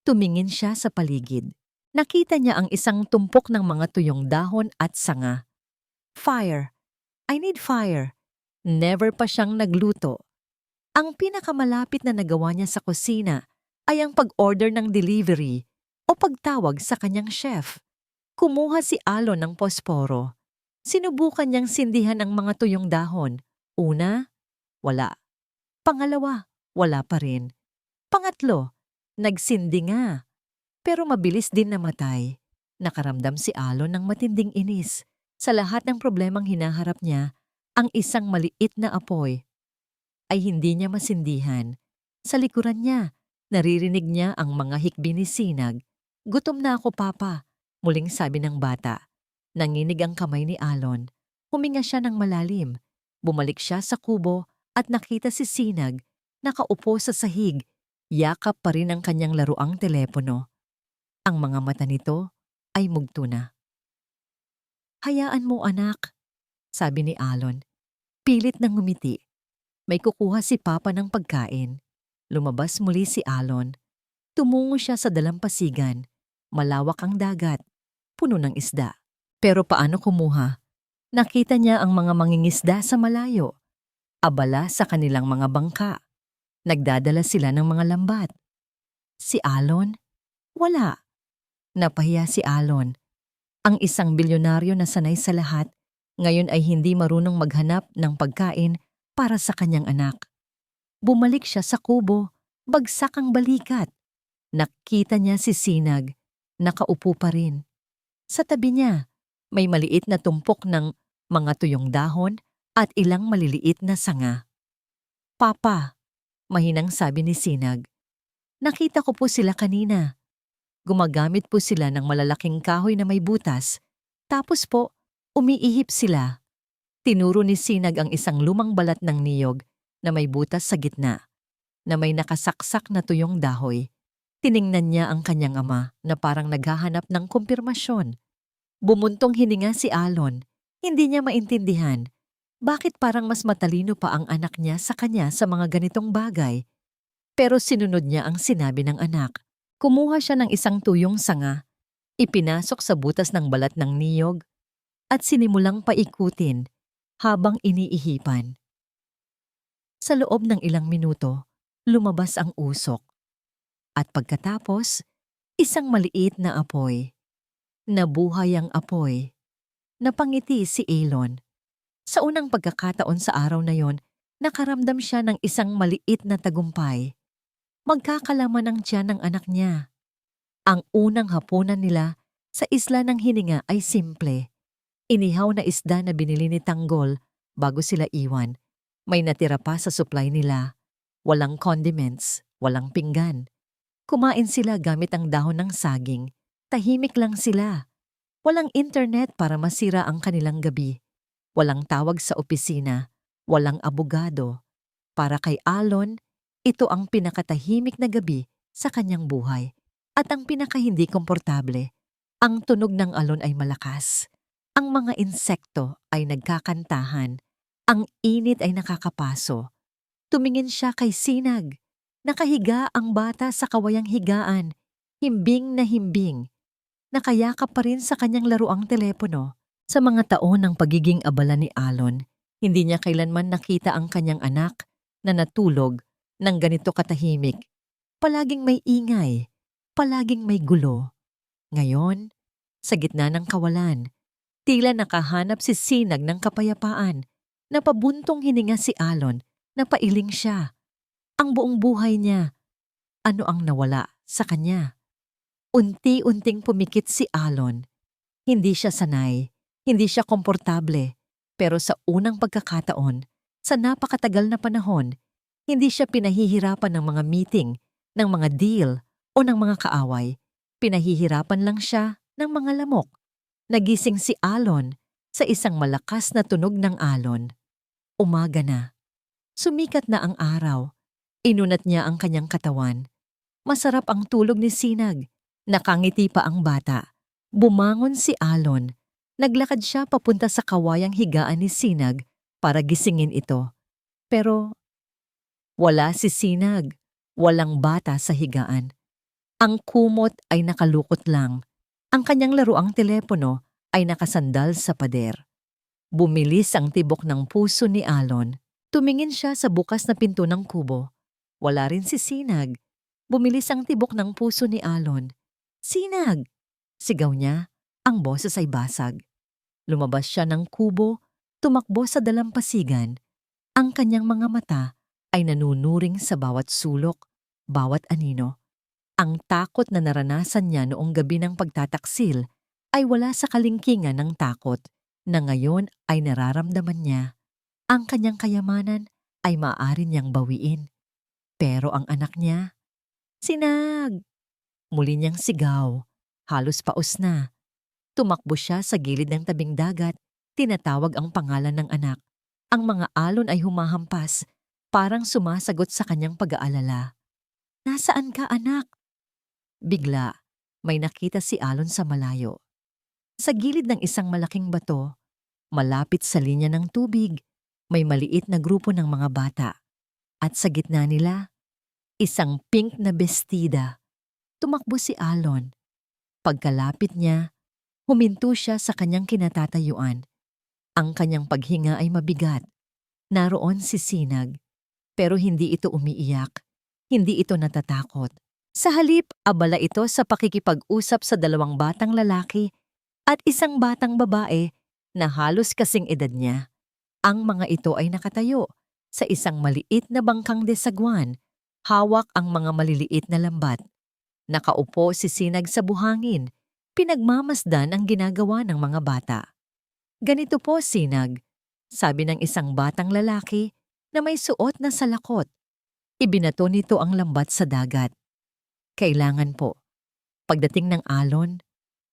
Tumingin siya sa paligid. Nakita niya ang isang tumpok ng mga tuyong dahon at sanga. Fire. I need fire. Never pa siyang nagluto. Ang pinakamalapit na nagawa niya sa kusina ay ang pag-order ng delivery o pagtawag sa kanyang chef. Kumuha si Alon ng posporo. Sinubukan niyang sindihan ang mga tuyong dahon. Una, wala. Pangalawa, wala pa rin. Pangatlo, nagsindi nga. Pero mabilis din namatay. Nakaramdam si Alon ng matinding inis. Sa lahat ng problemang hinaharap niya, ang isang maliit na apoy ay hindi niya masindihan. Sa likuran niya, naririnig niya ang mga hikbi ni Sinag. Gutom na ako, Papa, muling sabi ng bata. Nanginig ang kamay ni Alon. Huminga siya ng malalim. Bumalik siya sa kubo at nakita si Sinag. Nakaupo sa sahig. Yakap pa rin ang kanyang laruang telepono. Ang mga mata nito ay mugto na. Hayaan mo anak, sabi ni Alon. Pilit nang ngumiti. May kukuha si Papa ng pagkain. Lumabas muli si Alon. Tumungo siya sa dalampasigan. Malawak ang dagat. Puno ng isda. Pero paano kumuha? Nakita niya ang mga mangingisda sa malayo. Abala sa kanilang mga bangka. Nagdadala sila ng mga lambat. Si Alon? Wala. Napahiya si Alon. Ang isang bilyonaryo na sanay sa lahat, ngayon ay hindi marunong maghanap ng pagkain para sa kanyang anak. Bumalik siya sa kubo, bagsak ang balikat. Nakita niya si Sinag, nakaupo pa rin. Sa tabi niya, may maliit na tumpok ng mga tuyong dahon at ilang maliliit na sanga. Papa, mahinang sabi ni Sinag, Nakita ko po sila kanina. Gumagamit po sila ng malalaking kahoy na may butas. Tapos po, umiihip sila. Tinuro ni Sinag ang isang lumang balat ng niyog na may butas sa gitna, na may nakasaksak na tuyong dahoy. Tiningnan niya ang kanyang ama na parang naghahanap ng kumpirmasyon. Bumuntong hininga si Alon. Hindi niya maintindihan. Bakit parang mas matalino pa ang anak niya sa kanya sa mga ganitong bagay? Pero sinunod niya ang sinabi ng anak. Kumuha siya ng isang tuyong sanga, ipinasok sa butas ng balat ng niyog, at sinimulang paikutin habang iniihipan. Sa loob ng ilang minuto, lumabas ang usok. At pagkatapos, isang maliit na apoy. Nabuhay ang apoy. Napangiti si Elon. Sa unang pagkakataon sa araw na yon, nakaramdam siya ng isang maliit na tagumpay. Magkakalaman ang tiyan ng anak niya. Ang unang hapunan nila sa isla ng hininga ay simple. Inihaw na isda na binili ni Tanggol bago sila iwan. May natira pa sa supply nila. Walang condiments, walang pinggan. Kumain sila gamit ang dahon ng saging. Tahimik lang sila. Walang internet para masira ang kanilang gabi. Walang tawag sa opisina. Walang abogado. Para kay Alon, ito ang pinakatahimik na gabi sa kanyang buhay. At ang pinakahindi komportable. Ang tunog ng alon ay malakas. Ang mga insekto ay nagkakantahan. Ang init ay nakakapaso. Tumingin siya kay Sinag. Nakahiga ang bata sa kawayang higaan. Himbing na himbing. Nakayakap pa rin sa kanyang laruang telepono. Sa mga taon ng pagiging abala ni Alon, hindi niya kailanman nakita ang kanyang anak na natulog ng ganito katahimik. Palaging may ingay, palaging may gulo. Ngayon, sa gitna ng kawalan, tila nakahanap si Sinag ng kapayapaan. Napabuntong hininga si Alon, napailing siya. Ang buong buhay niya, ano ang nawala sa kanya? Unti-unting pumikit si Alon. Hindi siya sanay, hindi siya komportable, pero sa unang pagkakataon, sa napakatagal na panahon, hindi siya pinahihirapan ng mga meeting, ng mga deal o ng mga kaaway. Pinahihirapan lang siya ng mga lamok. Nagising si Alon sa isang malakas na tunog ng alon. Umaga na. Sumikat na ang araw. Inunat niya ang kanyang katawan. Masarap ang tulog ni Sinag. Nakangiti pa ang bata. Bumangon si Alon. Naglakad siya papunta sa kawayang higaan ni Sinag para gisingin ito. Pero wala si Sinag. Walang bata sa higaan. Ang kumot ay nakalukot lang. Ang kanyang laruang telepono ay nakasandal sa pader. Bumilis ang tibok ng puso ni Alon. Tumingin siya sa bukas na pinto ng kubo. Wala rin si Sinag. Bumilis ang tibok ng puso ni Alon. Sinag! Sigaw niya, ang boses ay basag. Lumabas siya ng kubo, tumakbo sa dalampasigan. Ang kanyang mga mata ay nanunuring sa bawat sulok, bawat anino. Ang takot na naranasan niya noong gabi ng pagtataksil ay wala sa kalingkingan ng takot na ngayon ay nararamdaman niya. Ang kanyang kayamanan ay maaari niyang bawiin. Pero ang anak niya, Sinag! Muli niyang sigaw, halos paos na. Tumakbo siya sa gilid ng tabing dagat, tinatawag ang pangalan ng anak. Ang mga alon ay humahampas, parang sumasagot sa kanyang pag-aalala. Nasaan ka, anak? Bigla, may nakita si Alon sa malayo. Sa gilid ng isang malaking bato, malapit sa linya ng tubig, may maliit na grupo ng mga bata. At sa gitna nila, isang pink na bestida. Tumakbo si Alon. Pagkalapit niya, huminto siya sa kanyang kinatatayuan. Ang kanyang paghinga ay mabigat. Naroon si Sinag. Pero hindi ito umiiyak. Hindi ito natatakot. Sa halip, abala ito sa pakikipag-usap sa dalawang batang lalaki at isang batang babae na halos kasing edad niya. Ang mga ito ay nakatayo sa isang maliit na bangkang desagwan. Hawak ang mga maliliit na lambat. Nakaupo si Sinag sa buhangin. Pinagmamasdan ang ginagawa ng mga bata. Ganito po, Sinag, sabi ng isang batang lalaki na may suot na salakot. Ibinato nito ang lambat sa dagat. Kailangan po. Pagdating ng alon,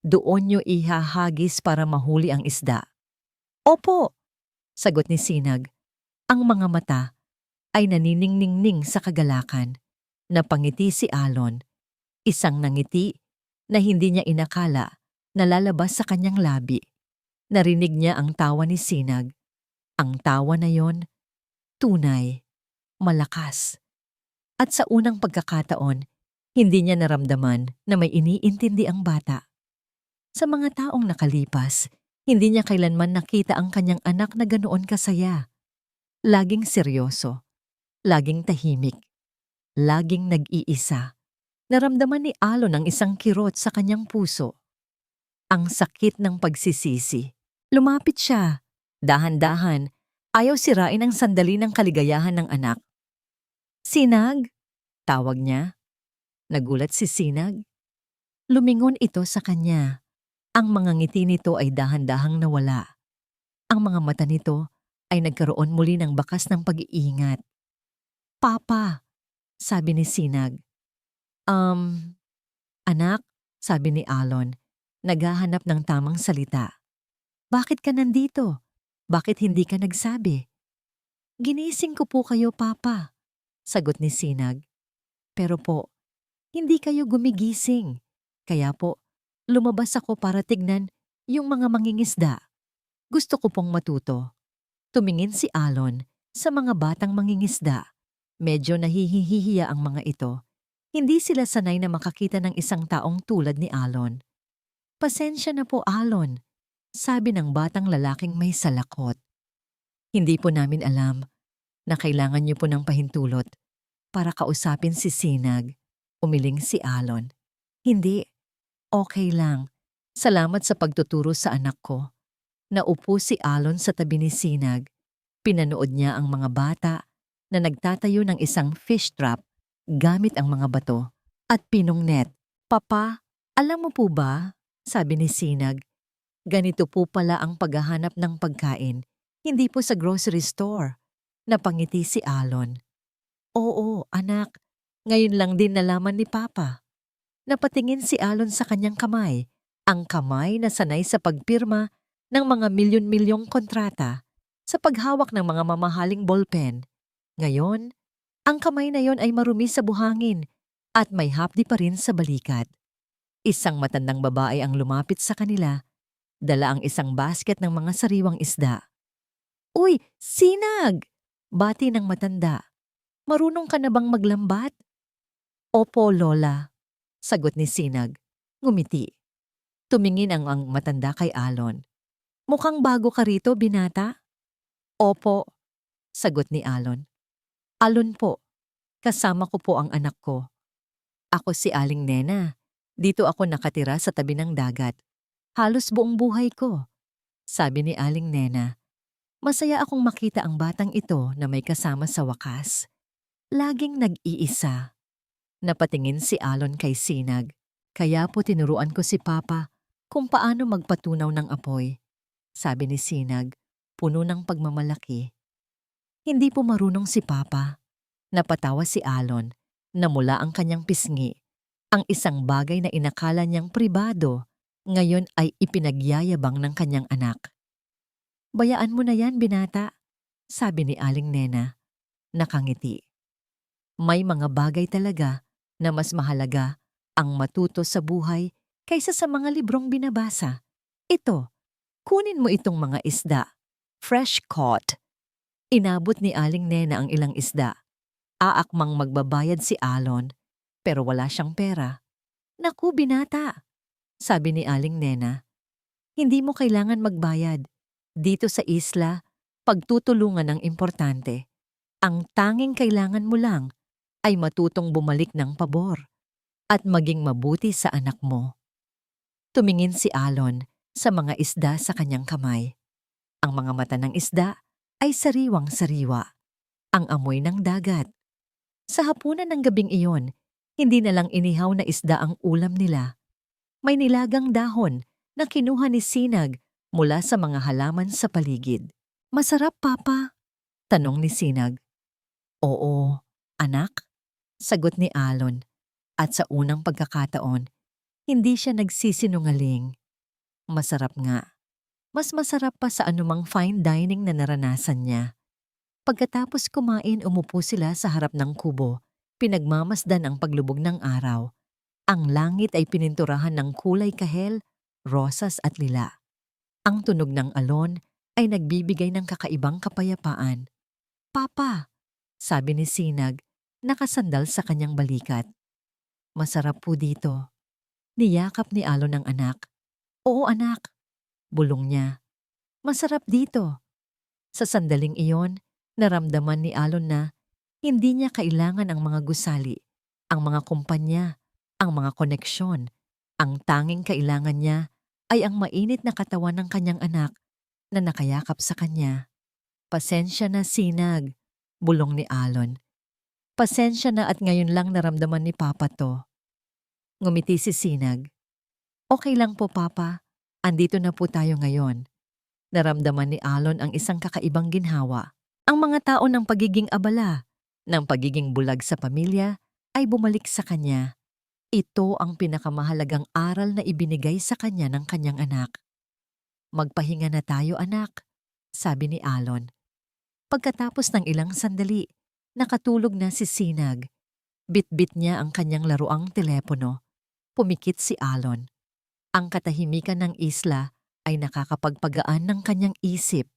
doon nyo ihahagis para mahuli ang isda. Opo, sagot ni Sinag. Ang mga mata ay naniningning sa kagalakan. Napangiti si Alon, isang nangiti na hindi niya inakala na lalabas sa kanyang labi. Narinig niya ang tawa ni Sinag. Ang tawa na yon, tunay, malakas. At sa unang pagkakataon, hindi niya naramdaman na may iniintindi ang bata. Sa mga taong nakalipas, hindi niya kailanman nakita ang kanyang anak na ganoon kasaya. Laging seryoso, laging tahimik, laging nag-iisa. Naramdaman ni Alon ang isang kirot sa kanyang puso. Ang sakit ng pagsisisi. Lumapit siya. Dahan-dahan, ayaw sirain ang sandali ng kaligayahan ng anak. Sinag? Tawag niya. Nagulat si Sinag. Lumingon ito sa kanya. Ang mga ngiti nito ay dahan-dahang nawala. Ang mga mata nito ay nagkaroon muli ng bakas ng pag-iingat. Papa, sabi ni Sinag. Anak, sabi ni Alon, naghahanap ng tamang salita. Bakit ka nandito? Bakit hindi ka nagsabi? Ginising ko po kayo, Papa, sagot ni Sinag. Pero po, hindi kayo gumigising. Kaya po, lumabas ako para tignan yung mga mangingisda. Gusto ko pong matuto. Tumingin si Alon sa mga batang mangingisda. Medyo nahihihiya ang mga ito. Hindi sila sanay na makakita ng isang taong tulad ni Alon. Pasensya na po, Alon, sabi ng batang lalaking may salakot. Hindi po namin alam na kailangan niyo po ng pahintulot para kausapin si Sinag. Umiling si Alon. Hindi. Okay lang. Salamat sa pagtuturo sa anak ko. Naupo si Alon sa tabi ni Sinag. Pinanood niya ang mga bata na nagtatayo ng isang fish trap gamit ang mga bato at pinong net. Papa, alam mo po ba, sabi ni Sinag, ganito po pala ang paghahanap ng pagkain, hindi po sa grocery store. Napangiti si Alon. Oo, anak, ngayon lang din nalaman ni Papa. Napatingin si Alon sa kanyang kamay, ang kamay na sanay sa pagpirma ng mga milyon-milyong kontrata sa paghawak ng mga mamahaling ballpen. Ngayon, ang kamay na yon ay marumi sa buhangin at may hapdi pa rin sa balikat. Isang matandang babae ang lumapit sa kanila, dala ang isang basket ng mga sariwang isda. Uy, Sinag! Bati ng matanda. Marunong ka na bang maglambat? Opo, Lola, sagot ni Sinag. Ngumiti. Tumingin ang matanda kay Alon. Mukhang bago ka rito, binata? Opo, sagot ni Alon. Alon po, kasama ko po ang anak ko. Ako si Aling Nena. Dito ako nakatira sa tabi ng dagat. Halos buong buhay ko. Sabi ni Aling Nena. Masaya akong makita ang batang ito na may kasama sa wakas. Laging nag-iisa. Napatingin si Alon kay Sinag. Kaya po tinuruan ko si Papa kung paano magpatunaw ng apoy. Sabi ni Sinag, puno ng pagmamalaki. Hindi po marunong si Papa. Napatawa si Alon na mula ang kanyang pisngi. Ang isang bagay na inakala niyang pribado, ngayon ay ipinagyayabang ng kanyang anak. Bayaan mo na yan, binata, sabi ni Aling Nena. Nakangiti. May mga bagay talaga na mas mahalaga ang matuto sa buhay kaysa sa mga librong binabasa. Ito, kunin mo itong mga isda. Fresh caught. Inabot ni Aling Nena ang ilang isda. Aakmang magbabayad si Alon, pero wala siyang pera. Naku, binata, sabi ni Aling Nena. Hindi mo kailangan magbayad. Dito sa isla, pagtutulungan ang importante. Ang tanging kailangan mo lang ay matutong bumalik ng pabor at maging mabuti sa anak mo. Tumingin si Alon sa mga isda sa kanyang kamay. Ang mga mata ng isda ay sariwang-sariwa. Ang amoy ng dagat. Sa hapunan ng gabing iyon, hindi na lang inihaw na isda ang ulam nila. May nilagang dahon na kinuha ni Sinag mula sa mga halaman sa paligid. Masarap, Papa? Tanong ni Sinag. Oo, anak, sagot ni Alon. At sa unang pagkakataon, hindi siya nagsisinungaling. Masarap nga. Mas masarap pa sa anumang fine dining na naranasan niya. Pagkatapos kumain, umupo sila sa harap ng kubo. Pinagmamasdan ang paglubog ng araw. Ang langit ay pininturahan ng kulay kahel, rosas at lila. Ang tunog ng alon ay nagbibigay ng kakaibang kapayapaan. "Papa," sabi ni Sinag, nakasandal sa kanyang balikat. "Masarap po dito." Niyakap ni Alon ang anak. "Oo anak," bulong niya. "Masarap dito." Sa sandaling iyon, naramdaman ni Alon na hindi niya kailangan ang mga gusali, ang mga kumpanya, ang mga koneksyon. Ang tanging kailangan niya ay ang mainit na katawan ng kanyang anak na nakayakap sa kanya. "Pasensya na, Sinag," bulong ni Alon. "Pasensya na at ngayon lang naramdaman ni Papa to." Ngumiti si Sinag. "Okay lang po, Papa. Andito na po tayo ngayon." Naramdaman ni Alon ang isang kakaibang ginhawa. Ang mga tao ng pagiging abala, ng pagiging bulag sa pamilya, ay bumalik sa kanya. Ito ang pinakamahalagang aral na ibinigay sa kanya ng kanyang anak. "Magpahinga na tayo, anak," sabi ni Alon. Pagkatapos ng ilang sandali, nakatulog na si Sinag. Bitbit niya ang kanyang laruang telepono. Pumikit si Alon. Ang katahimikan ng isla ay nakakapagpagaan ng kanyang isip.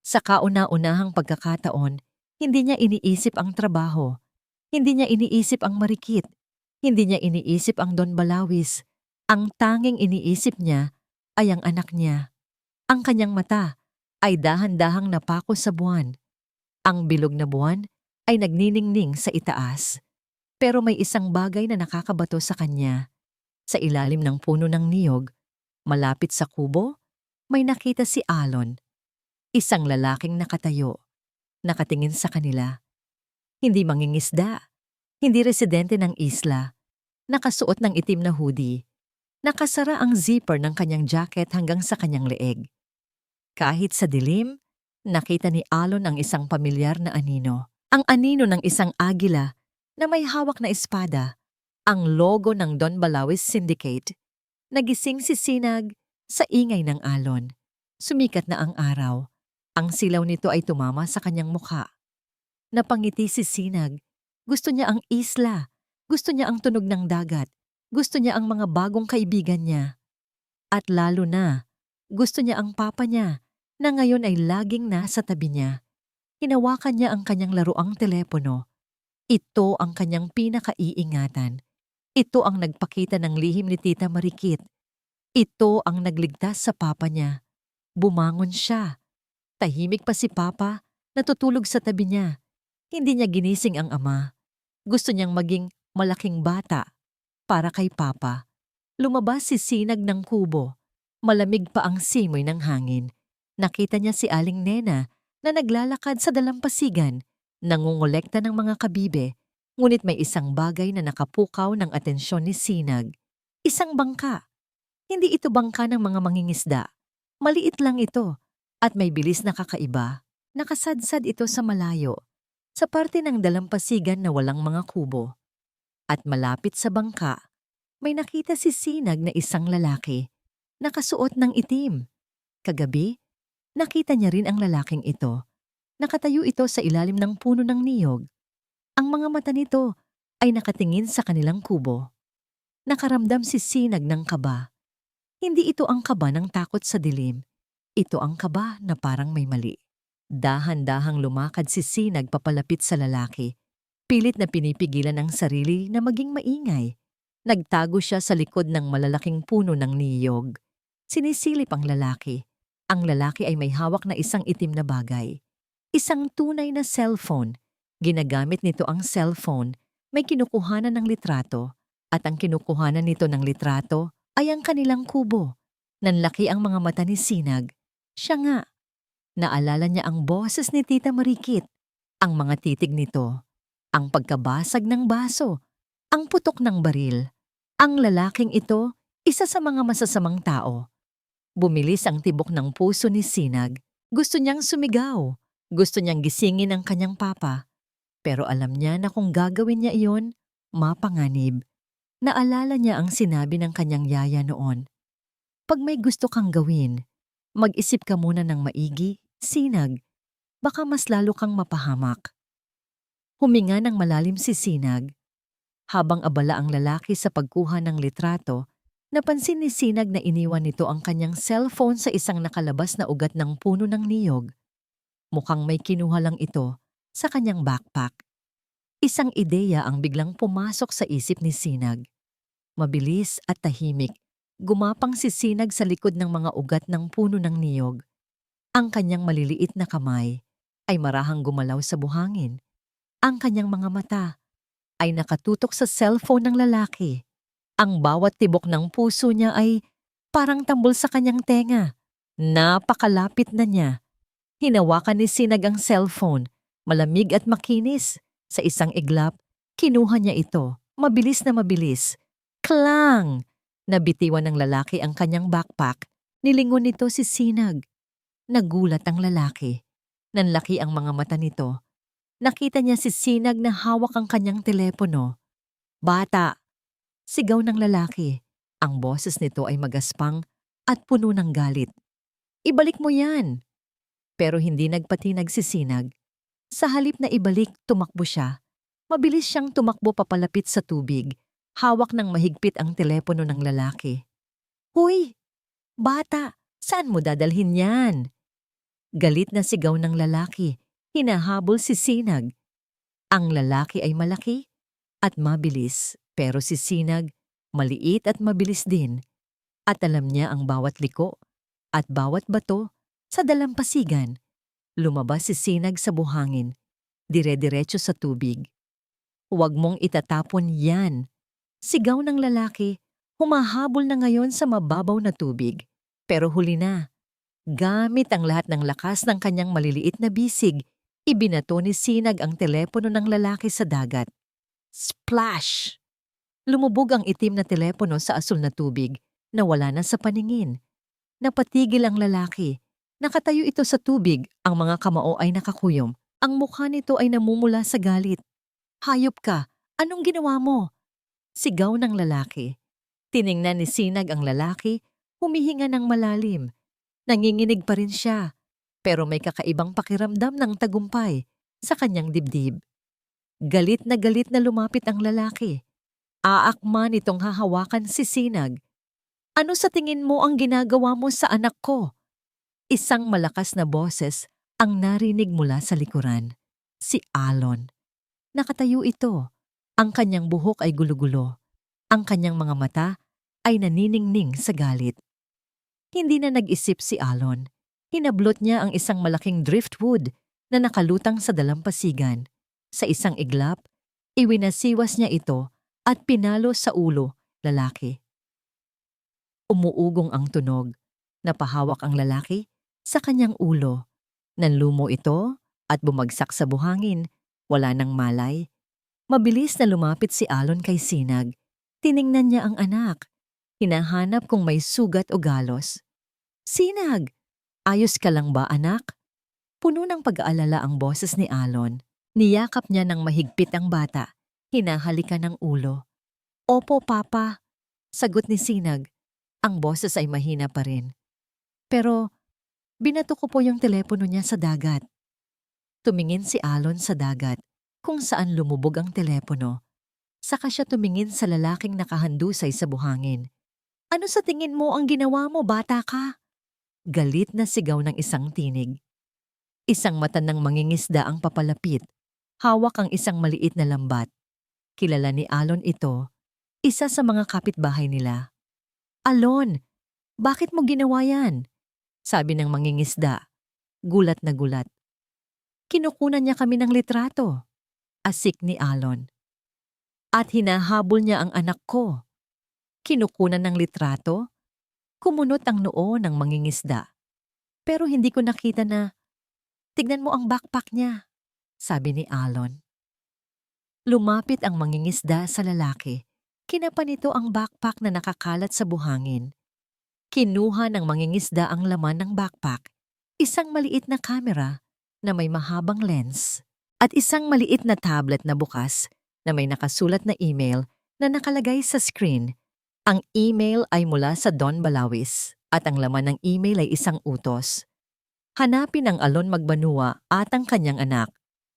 Sa kauna-unahang pagkakataon, hindi niya iniisip ang trabaho. Hindi niya iniisip ang marikit. Hindi niya iniisip ang Don Balawis. Ang tanging iniisip niya ay ang anak niya. Ang kanyang mata ay dahan-dahang napako sa buwan. Ang bilog na buwan ay nagniningning sa itaas. Pero may isang bagay na nakakabato sa kanya. Sa ilalim ng puno ng niyog, malapit sa kubo, may nakita si Alon. Isang lalaking nakatayo, nakatingin sa kanila. Hindi mangingisda, hindi residente ng isla. Nakasuot ng itim na hoodie. Nakasara ang zipper ng kanyang jacket hanggang sa kanyang leeg. Kahit sa dilim, nakita ni Alon ang isang pamilyar na anino. Ang anino ng isang agila na may hawak na espada. Ang logo ng Don Balawis Syndicate. Nagising si Sinag sa ingay ng alon. Sumikat na ang araw. Ang silaw nito ay tumama sa kanyang mukha. Napangiti si Sinag. Gusto niya ang isla. Gusto niya ang tunog ng dagat. Gusto niya ang mga bagong kaibigan niya. At lalo na, gusto niya ang papa niya na ngayon ay laging nasa tabi niya. Hinawakan niya ang kanyang laruang telepono. Ito ang kanyang pinakaiingatan. Ito ang nagpakita ng lihim ni Tita Marikit. Ito ang nagligtas sa papa niya. Bumangon siya. Tahimik pa si papa, natutulog sa tabi niya. Hindi niya ginising ang ama. Gusto niyang maging malaking bata para kay papa. Lumabas si Sinag ng kubo. Malamig pa ang simoy ng hangin. Nakita niya si Aling Nena na naglalakad sa dalampasigan, nangungolekta ng mga kabibe. Ngunit may isang bagay na nakapukaw ng atensyon ni Sinag. Isang bangka. Hindi ito bangka ng mga mangingisda. Maliit lang ito at may bilis na kakaiba. Nakasadsad ito sa malayo, sa parte ng dalampasigan na walang mga kubo. At malapit sa bangka, may nakita si Sinag na isang lalaki. Nakasuot ng itim. Kagabi, nakita niya rin ang lalaking ito. Nakatayo ito sa ilalim ng puno ng niyog. Ang mga mata nito ay nakatingin sa kanilang kubo. Nakaramdam si Sinag ng kaba. Hindi ito ang kaba ng takot sa dilim. Ito ang kaba na parang may mali. Dahan-dahang lumakad si Sinag papalapit sa lalaki. Pilit na pinipigilan ang sarili na maging maingay. Nagtago siya sa likod ng malalaking puno ng niyog. Sinisilip ang lalaki. Ang lalaki ay may hawak na isang itim na bagay. Isang tunay na cellphone. Ginagamit nito ang cellphone, may kinukuhanan ng litrato, at ang kinukuhanan nito ng litrato ay ang kanilang kubo. Nanlaki ang mga mata ni Sinag. Siya nga. Naalala niya ang boses ni Tita Marikit, ang mga titig nito, ang pagkabasag ng baso, ang putok ng baril. Ang lalaking ito, isa sa mga masasamang tao. Bumilis ang tibok ng puso ni Sinag. Gusto niyang sumigaw. Gusto niyang gisingin ang kanyang papa. Pero alam niya na kung gagawin niya iyon, mapanganib. Naalala niya ang sinabi ng kanyang yaya noon. Pag may gusto kang gawin, mag-isip ka muna ng maigi, Sinag, baka mas lalo kang mapahamak. Huminga ng malalim si Sinag. Habang abala ang lalaki sa pagkuha ng litrato, napansin ni Sinag na iniwan nito ang kanyang cellphone sa isang nakalabas na ugat ng puno ng niyog. Mukhang may kinuha lang ito sa kanyang backpack. Isang ideya ang biglang pumasok sa isip ni Sinag. Mabilis at tahimik, gumapang si Sinag sa likod ng mga ugat ng puno ng niyog. Ang kanyang maliliit na kamay ay marahang gumalaw sa buhangin. Ang kanyang mga mata ay nakatutok sa cellphone ng lalaki. Ang bawat tibok ng puso niya ay parang tambol sa kanyang tenga. Napakalapit na niya. Hinawakan ni Sinag ang cellphone, malamig at makinis. Sa isang iglap, kinuha niya ito, mabilis na mabilis. Klang! Nabitiwan ng lalaki ang kanyang backpack. Nilingon nito si Sinag. Nagulat ang lalaki. Nanlaki ang mga mata nito. Nakita niya si Sinag na hawak ang kanyang telepono. Bata! Sigaw ng lalaki. Ang boses nito ay magaspang at puno ng galit. Ibalik mo yan! Pero hindi nagpatinag si Sinag. Sa halip na ibalik, tumakbo siya. Mabilis siyang tumakbo papalapit sa tubig. Hawak ng mahigpit ang telepono ng lalaki. Huy! Bata! Saan mo dadalhin yan? Galit na sigaw ng lalaki. Hinahabol si Sinag. Ang lalaki ay malaki at mabilis, pero si Sinag maliit at mabilis din. At alam niya ang bawat liko at bawat bato sa dalampasigan. Lumabas si Sinag sa buhangin, dire-diretso sa tubig. Huwag mong itatapon yan. Sigaw ng lalaki, humahabol na ngayon sa mababaw na tubig. Pero huli na. Gamit ang lahat ng lakas ng kanyang maliliit na bisig, ibinato ni Sinag ang telepono ng lalaki sa dagat. Splash! Lumubog ang itim na telepono sa asul na tubig, nawala na sa paningin. Napatigil ang lalaki. Nakatayo ito sa tubig, ang mga kamao ay nakakuyom. Ang mukha nito ay namumula sa galit. Hayop ka! Anong ginawa mo? Sigaw ng lalaki. Tiningnan ni Sinag ang lalaki, humihinga ng malalim. Nanginginig pa rin siya, pero may kakaibang pakiramdam ng tagumpay sa kanyang dibdib. Galit na lumapit ang lalaki. Aakma nitong hahawakan si Sinag. Ano sa tingin mo ang ginagawa mo sa anak ko? Isang malakas na boses ang narinig mula sa likuran. Si Alon. Nakatayo ito. Ang kanyang buhok ay gulo-gulo. Ang kanyang mga mata ay naniningning sa galit. Hindi na nag-isip si Alon. Hinablot niya ang isang malaking driftwood na nakalutang sa dalampasigan. Sa isang iglap, iwinasiwas niya ito at pinalo sa ulo, lalaki. Umuugong ang tunog. Napahawak ang lalaki sa kanyang ulo. Nanlumo ito at bumagsak sa buhangin. Wala nang malay. Mabilis na lumapit si Alon kay Sinag. Tiningnan niya ang anak. Hinahanap kung may sugat o galos. Sinag! Ayos ka lang ba, anak? Puno ng pag-aalala ang boses ni Alon. Niyakap niya ng mahigpit ang bata. Hinahalikan ng ulo. Opo, Papa. Sagot ni Sinag. Ang boses ay mahina pa rin. Pero, binato ko po yung telepono niya sa dagat. Tumingin si Alon sa dagat, kung saan lumubog ang telepono. Saka siya tumingin sa lalaking nakahandusay sa buhangin. Ano sa tingin mo ang ginawa mo, bata ka? Galit na sigaw ng isang tinig. Isang mata ng mangingisda ang papalapit. Hawak ang isang maliit na lambat. Kilala ni Alon ito, isa sa mga kapitbahay nila. Alon, bakit mo ginawa yan? Sabi ng mangingisda. Gulat na gulat. Kinukunan niya kami ng litrato. Asik ni Alon. At hinahabol niya ang anak ko. Kinukunan ng litrato? Kumunot ang noo ng mangingisda. Pero hindi ko nakita na, tignan mo ang backpack niya, sabi ni Alon. Lumapit ang mangingisda sa lalaki. Kinapa nito ang backpack na nakakalat sa buhangin. Kinuha ng mangingisda ang laman ng backpack, isang maliit na kamera na may mahabang lens at isang maliit na tablet na bukas na may nakasulat na email na nakalagay sa screen. Ang email ay mula sa Don Balawis at ang laman ng email ay isang utos. Hanapin ang Alon Magbanua at ang kanyang anak.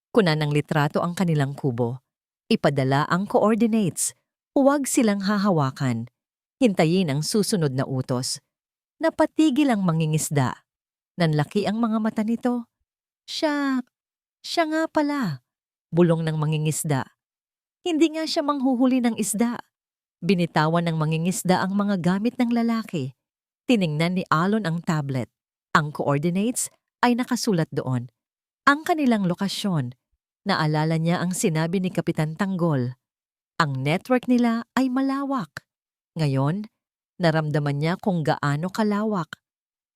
Kunan ng litrato ang kanilang kubo. Ipadala ang coordinates. Huwag silang hahawakan. Hintayin ang susunod na utos. Napatigil ang mangingisda. Nanlaki ang mga mata nito. Siya nga pala. Bulong ng mangingisda. Hindi nga siya manghuhuli ng isda. Binitawan ng mangingisda ang mga gamit ng lalaki. Tiningnan ni Alon ang tablet. Ang coordinates ay nakasulat doon. Ang kanilang lokasyon. Naalala niya ang sinabi ni Kapitan Tanggol. Ang network nila ay malawak. Ngayon, naramdaman niya kung gaano kalawak.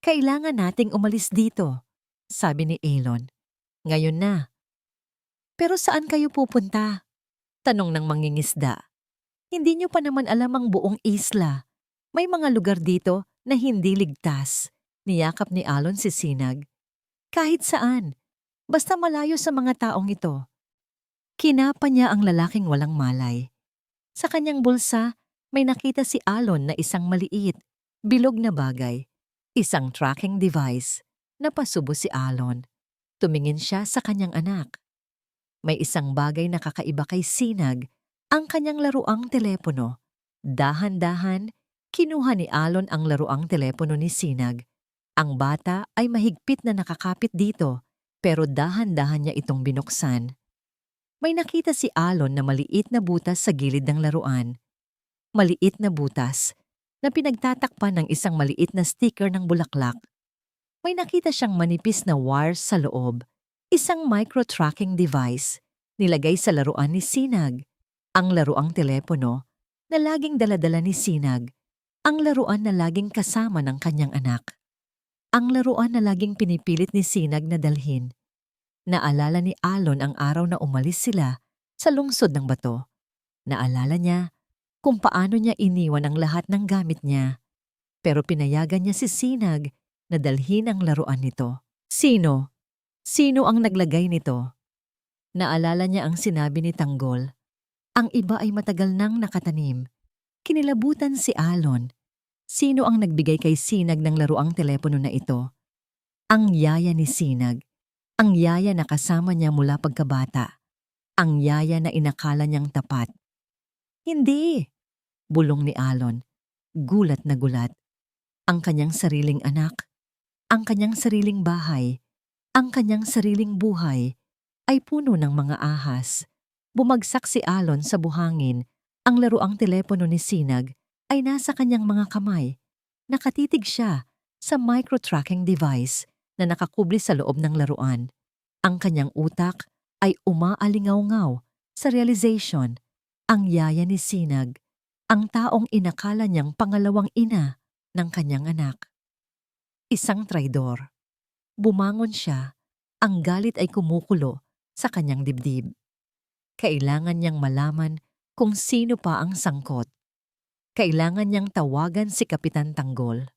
Kailangan nating umalis dito, sabi ni Alon. Ngayon na. Pero saan kayo pupunta? Tanong ng mangingisda. Hindi niyo pa naman alam ang buong isla. May mga lugar dito na hindi ligtas. Niyakap ni Alon si Sinag. Kahit saan. Basta malayo sa mga taong ito. Kinapa niya ang lalaking walang malay. Sa kanyang bulsa, may nakita si Alon na isang maliit, bilog na bagay. Isang tracking device. Napasubo si Alon. Tumingin siya sa kanyang anak. May isang bagay na kakaiba kay Sinag, ang kanyang laruang telepono. Dahan-dahan, kinuha ni Alon ang laruang telepono ni Sinag. Ang bata ay mahigpit na nakakapit dito, pero dahan-dahan niya itong binuksan. May nakita si Alon na maliit na butas sa gilid ng laruan. Maliit na butas na pinagtatakpan ng isang maliit na sticker ng bulaklak. May nakita siyang manipis na wires sa loob, isang micro-tracking device, nilagay sa laruan ni Sinag. Ang laruang telepono na laging daladala ni Sinag, ang laruan na laging kasama ng kanyang anak. Ang laruan na laging pinipilit ni Sinag na dalhin. Naalala ni Alon ang araw na umalis sila sa lungsod ng bato. Naalala niya kung paano niya iniwan ang lahat ng gamit niya. Pero pinayagan niya si Sinag na dalhin ang laruan nito. Sino? Sino ang naglagay nito? Naalala niya ang sinabi ni Tanggol. Ang iba ay matagal nang nakatanim. Kinilabutan si Alon. Sino ang nagbigay kay Sinag ng laruang telepono na ito? Ang yaya ni Sinag. Ang yaya na kasama niya mula pagkabata. Ang yaya na inakala niyang tapat. Hindi! Bulong ni Alon. Gulat na gulat. Ang kanyang sariling anak, ang kanyang sariling bahay, ang kanyang sariling buhay ay puno ng mga ahas. Bumagsak si Alon sa buhangin. Ang laruang telepono ni Sinag ay nasa kanyang mga kamay. Nakatitig siya sa micro-tracking device na nakakubli sa loob ng laruan. Ang kanyang utak ay umaalingaw-ngaw sa realization. Ang yaya ni Sinag, ang taong inakala niyang pangalawang ina ng kanyang anak. Isang traidor. Bumangon siya. Ang galit ay kumukulo sa kanyang dibdib. Kailangan niyang malaman kung sino pa ang sangkot. Kailangan niyang tawagan si Kapitan Tanggol.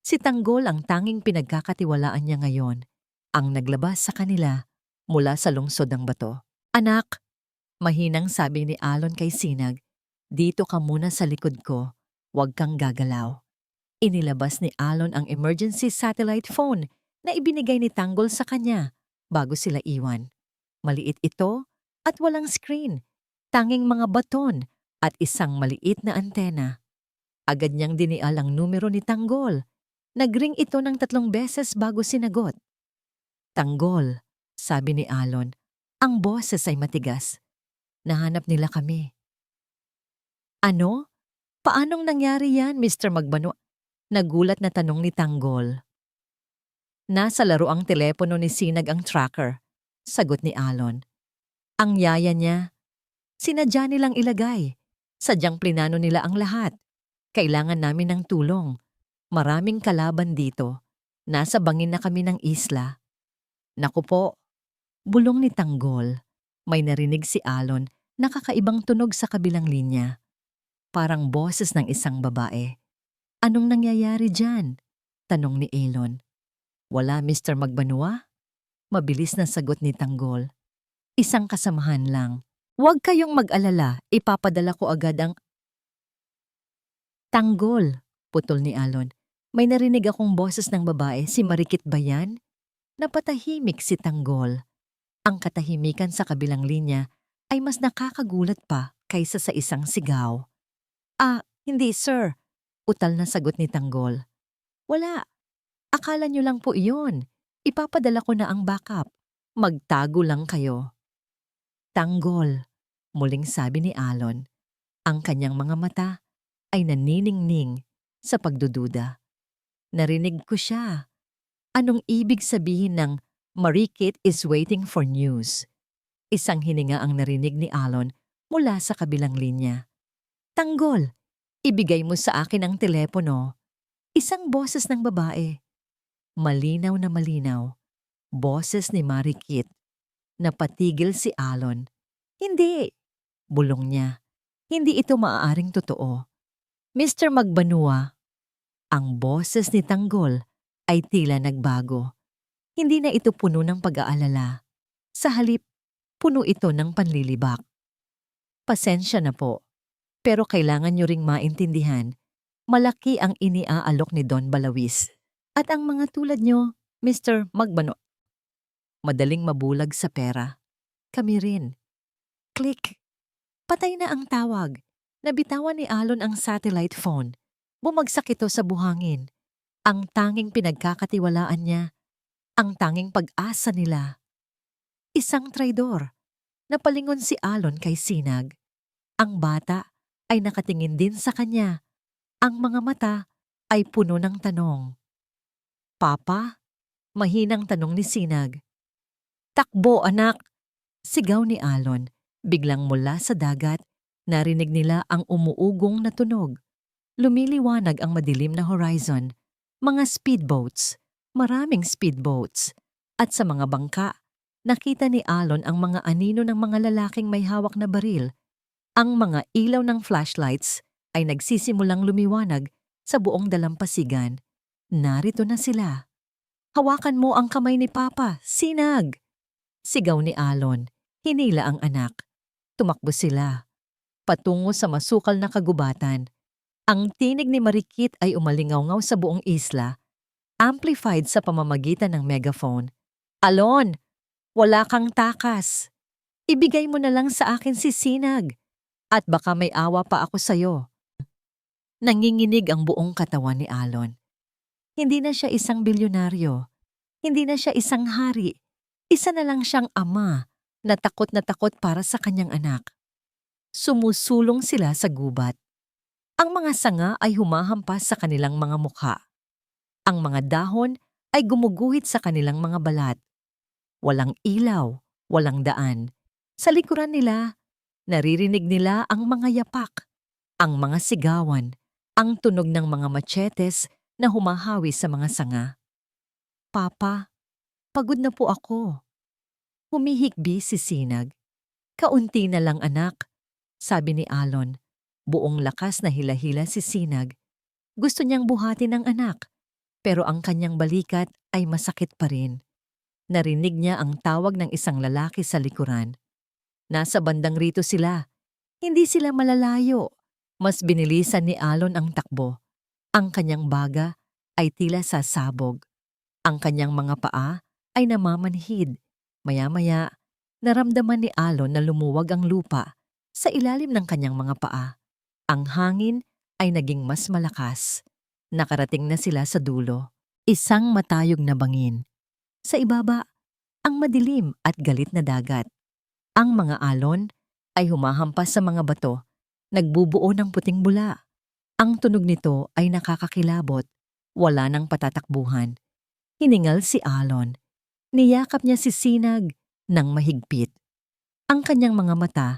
Si Tanggol ang tanging pinagkakatiwalaan niya ngayon, ang naglabas sa kanila mula sa lungsod ng bato. Anak, mahinang sabi ni Alon kay Sinag, dito ka muna sa likod ko, huwag kang gagalaw. Inilabas ni Alon ang emergency satellite phone na ibinigay ni Tanggol sa kanya bago sila iwan. Maliit ito at walang screen, tanging mga baton at isang maliit na antena. Agad niyang dinial ang numero ni Tanggol. Nagring ito ng 3 beses bago sinagot. Tanggol, sabi ni Alon, ang boses ay matigas. Nahanap nila kami. Ano? Paanong nangyari yan, Mr. Magbano? Nagulat na tanong ni Tanggol. Nasa laruang telepono ni Sinag ang tracker, sagot ni Alon. Ang yaya niya, sinadya nilang ilagay. Sadyang plinano nila ang lahat. Kailangan namin ng tulong. Maraming kalaban dito. Nasa bangin na kami ng isla. Naku po, bulong ni Tanggol. May narinig si Alon na kakaibang tunog sa kabilang linya. Parang boses ng isang babae. Anong nangyayari dyan? Tanong ni Alon. Wala, Mr. Magbanua? Mabilis na sagot ni Tanggol. Isang kasamahan lang. Huwag kayong mag-alala, ipapadala ko agad ang tanggol, putol ni Alon. May narinig akong boses ng babae, si Marikit ba yan? Napatahimik si Tanggol. Ang katahimikan sa kabilang linya ay mas nakakagulat pa kaysa sa isang sigaw. Ah, hindi sir, utal na sagot ni Tanggol. Wala, akala nyo lang po iyon. Ipapadala ko na ang backup. Magtago lang kayo. Tanggol, muling sabi ni Alon. Ang kanyang mga mata ay naniningning sa pagdududa. Narinig ko siya. Anong ibig sabihin ng Marikit is waiting for news? Isang hininga ang narinig ni Alon mula sa kabilang linya. Tanggol, ibigay mo sa akin ang telepono. Isang boses ng babae. Malinaw na malinaw. Boses ni Marikit. Napatigil si Alon. Hindi, bulong niya. Hindi ito maaaring totoo. Mr. Magbanua, ang boses ni Tanggol ay tila nagbago. Hindi na ito puno ng pag-aalala. Sa halip, puno ito ng panlilibak. Pasensya na po, pero kailangan nyo ring maintindihan, malaki ang iniaalok ni Don Balawis. At ang mga tulad nyo, Mr. Magbano, madaling mabulag sa pera. Kami rin. Click. Patay na ang tawag. Nabitawan ni Alon ang satellite phone. Bumagsak ito sa buhangin. Ang tanging pinagkakatiwalaan niya, ang tanging pag-asa nila. Isang traidor. Napalingon si Alon kay Sinag. Ang bata ay nakatingin din sa kanya. Ang mga mata ay puno ng tanong. Papa? Mahinang tanong ni Sinag. Takbo anak! Sigaw ni Alon. Biglang mula sa dagat, narinig nila ang umuugong na tunog. Lumiliwanag ang madilim na horizon. Mga speedboats, maraming speedboats. At sa mga bangka, nakita ni Alon ang mga anino ng mga lalaking may hawak na baril. Ang mga ilaw ng flashlights ay nagsisimulang lumiwanag sa buong dalampasigan. Narito na sila. Hawakan mo ang kamay ni Papa, Sinag! Sigaw ni Alon. Hinila ang anak. Tumakbo sila. Patungo sa masukal na kagubatan. Ang tinig ni Marikit ay umalingaw-ngaw sa buong isla, amplified sa pamamagitan ng megaphone. Alon, wala kang takas. Ibigay mo na lang sa akin si Sinag. At baka may awa pa ako sa'yo. Nanginginig ang buong katawan ni Alon. Hindi na siya isang bilyonaryo. Hindi na siya isang hari. Isa na lang siyang ama na takot para sa kanyang anak. Sumusulong sila sa gubat. Ang mga sanga ay humahampas sa kanilang mga mukha. Ang mga dahon ay gumuguhit sa kanilang mga balat. Walang ilaw, walang daan. Sa likuran nila, naririnig nila ang mga yapak, ang mga sigawan, ang tunog ng mga machetes na humahawi sa mga sanga. Papa, pagod na po ako. Humihikbi si Sinag. Kaunti na lang anak, sabi ni Alon. Buong lakas na hila-hila si Sinag. Gusto niyang buhatin ang anak, pero ang kanyang balikat ay masakit pa rin. Narinig niya ang tawag ng isang lalaki sa likuran. Nasa bandang rito sila. Hindi sila malalayo. Mas binilisan ni Alon ang takbo. Ang kanyang baga ay tila sasabog. Ang kanyang mga paa ay namamanhid. Maya-maya, naramdaman ni Alon na lumuwag ang lupa sa ilalim ng kanyang mga paa. Ang hangin ay naging mas malakas. Nakarating na sila sa dulo. Isang matayog na bangin. Sa ibaba, ang madilim at galit na dagat. Ang mga alon ay humahampas sa mga bato, nagbubuo ng puting bula. Ang tunog nito ay nakakakilabot, wala nang patatakbuhan. Hiningal si Alon. Niyakap niya si Sinag ng mahigpit. Ang kanyang mga mata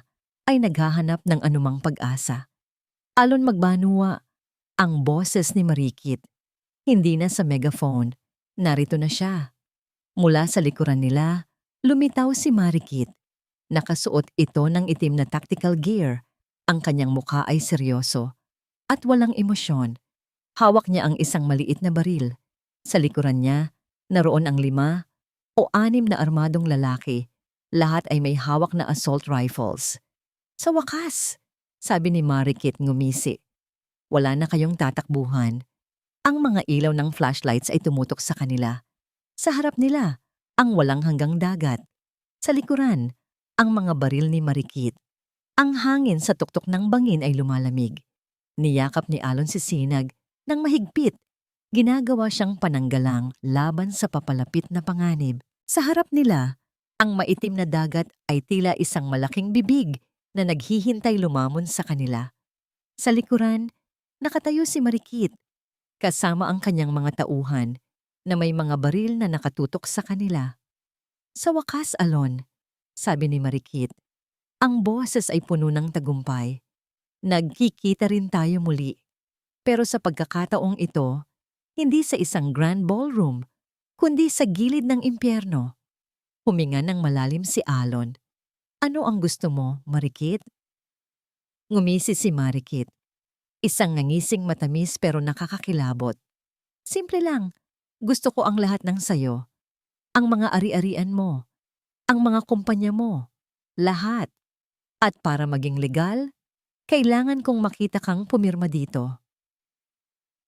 ay naghahanap ng anumang pag-asa. Alon Magbanua, ang boses ni Marikit. Hindi na sa megaphone, narito na siya. Mula sa likuran nila, lumitaw si Marikit. Nakasuot ito ng itim na tactical gear. Ang kanyang mukha ay seryoso at walang emosyon. Hawak niya ang isang maliit na baril. Sa likuran niya, naroon ang 5 o 6 na armadong lalaki. Lahat ay may hawak na assault rifles. Sa wakas, sabi ni Marikit ngumisi. Wala na kayong tatakbuhan. Ang mga ilaw ng flashlights ay tumutok sa kanila. Sa harap nila, ang walang hanggang dagat. Sa likuran, ang mga baril ni Marikit. Ang hangin sa tuktok ng bangin ay lumalamig. Niyakap ni Alon si Sinag ng mahigpit. Ginagawa siyang pananggalang laban sa papalapit na panganib. Sa harap nila, ang maitim na dagat ay tila isang malaking bibig na naghihintay lumamon sa kanila. Sa likuran, nakatayo si Marikit, kasama ang kanyang mga tauhan na may mga baril na nakatutok sa kanila. Sa wakas, Alon, sabi ni Marikit, ang boses ay puno ng tagumpay. Nagkikita rin tayo muli. Pero sa pagkakataong ito, hindi sa isang grand ballroom, kundi sa gilid ng impyerno. Huminga ng malalim si Alon. Ano ang gusto mo, Marikit? Ngumisi si Marikit. Isang nangising matamis pero nakakakilabot. Simple lang, gusto ko ang lahat ng sayo. Ang mga ari-arian mo, ang mga kumpanya mo, lahat. At para maging legal, kailangan kong makita kang pumirma dito.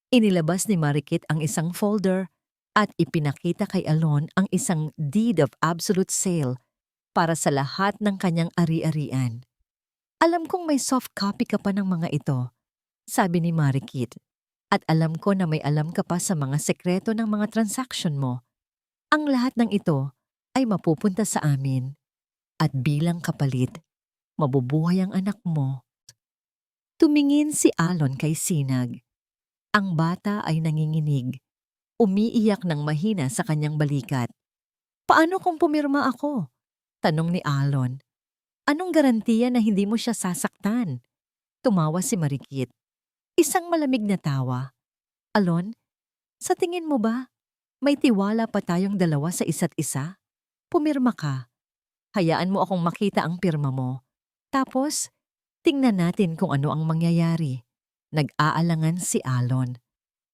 Inilabas ni Marikit ang isang folder at ipinakita kay Alon ang isang deed of absolute sale para sa lahat ng kanyang ari-arian. Alam kong may soft copy ka pa ng mga ito, sabi ni Marikit. At alam ko na may alam ka pa sa mga sekreto ng mga transaction mo. Ang lahat ng ito ay mapupunta sa amin. At bilang kapalit, mabubuhay ang anak mo. Tumingin si Alon kay Sinag. Ang bata ay nanginginig. Umiiyak ng mahina sa kanyang balikat. Paano kung pumirma ako? Tanong ni Alon. Anong garantiya na hindi mo siya sasaktan? Tumawa si Marikit. Isang malamig na tawa. Alon, sa tingin mo ba, may tiwala pa tayong dalawa sa isa't isa? Pumirma ka. Hayaan mo akong makita ang pirma mo. Tapos, tingnan natin kung ano ang mangyayari. Nag-aalangan si Alon.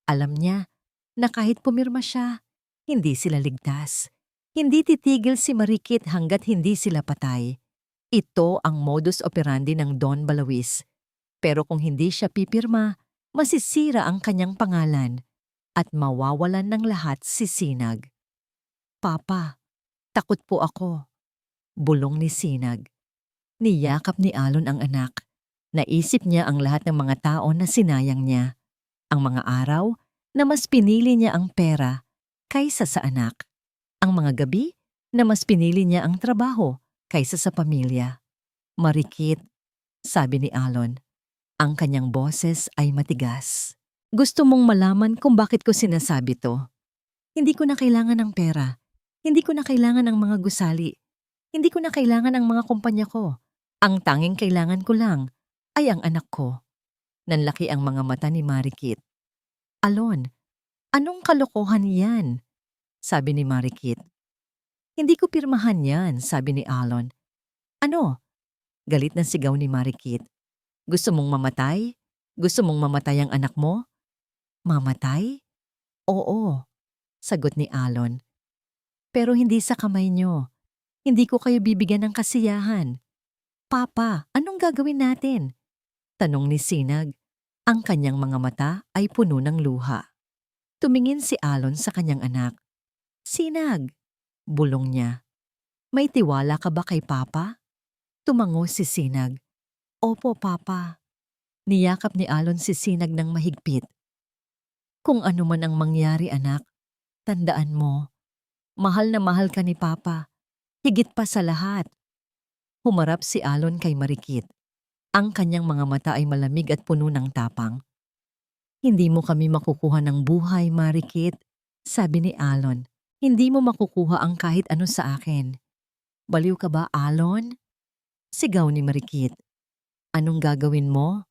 Alam niya na kahit pumirma siya, hindi sila ligtas. Hindi titigil si Marikit hanggat hindi sila patay. Ito ang modus operandi ng Don Balawis. Pero kung hindi siya pipirma, masisira ang kanyang pangalan at mawawalan ng lahat si Sinag. Papa, takot po ako. Bulong ni Sinag. Niyakap ni Alon ang anak. Naisip niya ang lahat ng mga tao na sinayang niya. Ang mga araw na mas pinili niya ang pera kaysa sa anak. Ang mga gabi na mas pinili niya ang trabaho kaysa sa pamilya. Marikit, sabi ni Alon. Ang kanyang boses ay matigas. Gusto mong malaman kung bakit ko sinasabi to? Hindi ko na kailangan ng pera. Hindi ko na kailangan ng mga gusali. Hindi ko na kailangan ng mga kumpanya ko. Ang tanging kailangan ko lang ay ang anak ko. Nanlaki ang mga mata ni Marikit. Alon, anong kalokohan yan? Sabi ni Marikit. Hindi ko pirmahan yan, sabi ni Alon. Ano? Galit na sigaw ni Marikit. Gusto mong mamatay? Gusto mong mamatay ang anak mo? Mamatay? Oo, sagot ni Alon. Pero hindi sa kamay niyo. Hindi ko kayo bibigyan ng kasiyahan. Papa, anong gagawin natin? Tanong ni Sinag. Ang kanyang mga mata ay puno ng luha. Tumingin si Alon sa kanyang anak. Sinag, bulong niya. May tiwala ka ba kay Papa? Tumango si Sinag. Opo, Papa. Niyakap ni Alon si Sinag ng mahigpit. Kung ano man ang mangyari, anak, tandaan mo, mahal na mahal ka ni Papa, higit pa sa lahat. Humarap si Alon kay Marikit. Ang kanyang mga mata ay malamig at puno ng tapang. Hindi mo kami makukuha ng buhay, Marikit, sabi ni Alon. Hindi mo makukuha ang kahit ano sa akin. Baliw ka ba, Alon? Sigaw ni Marikit. Anong gagawin mo?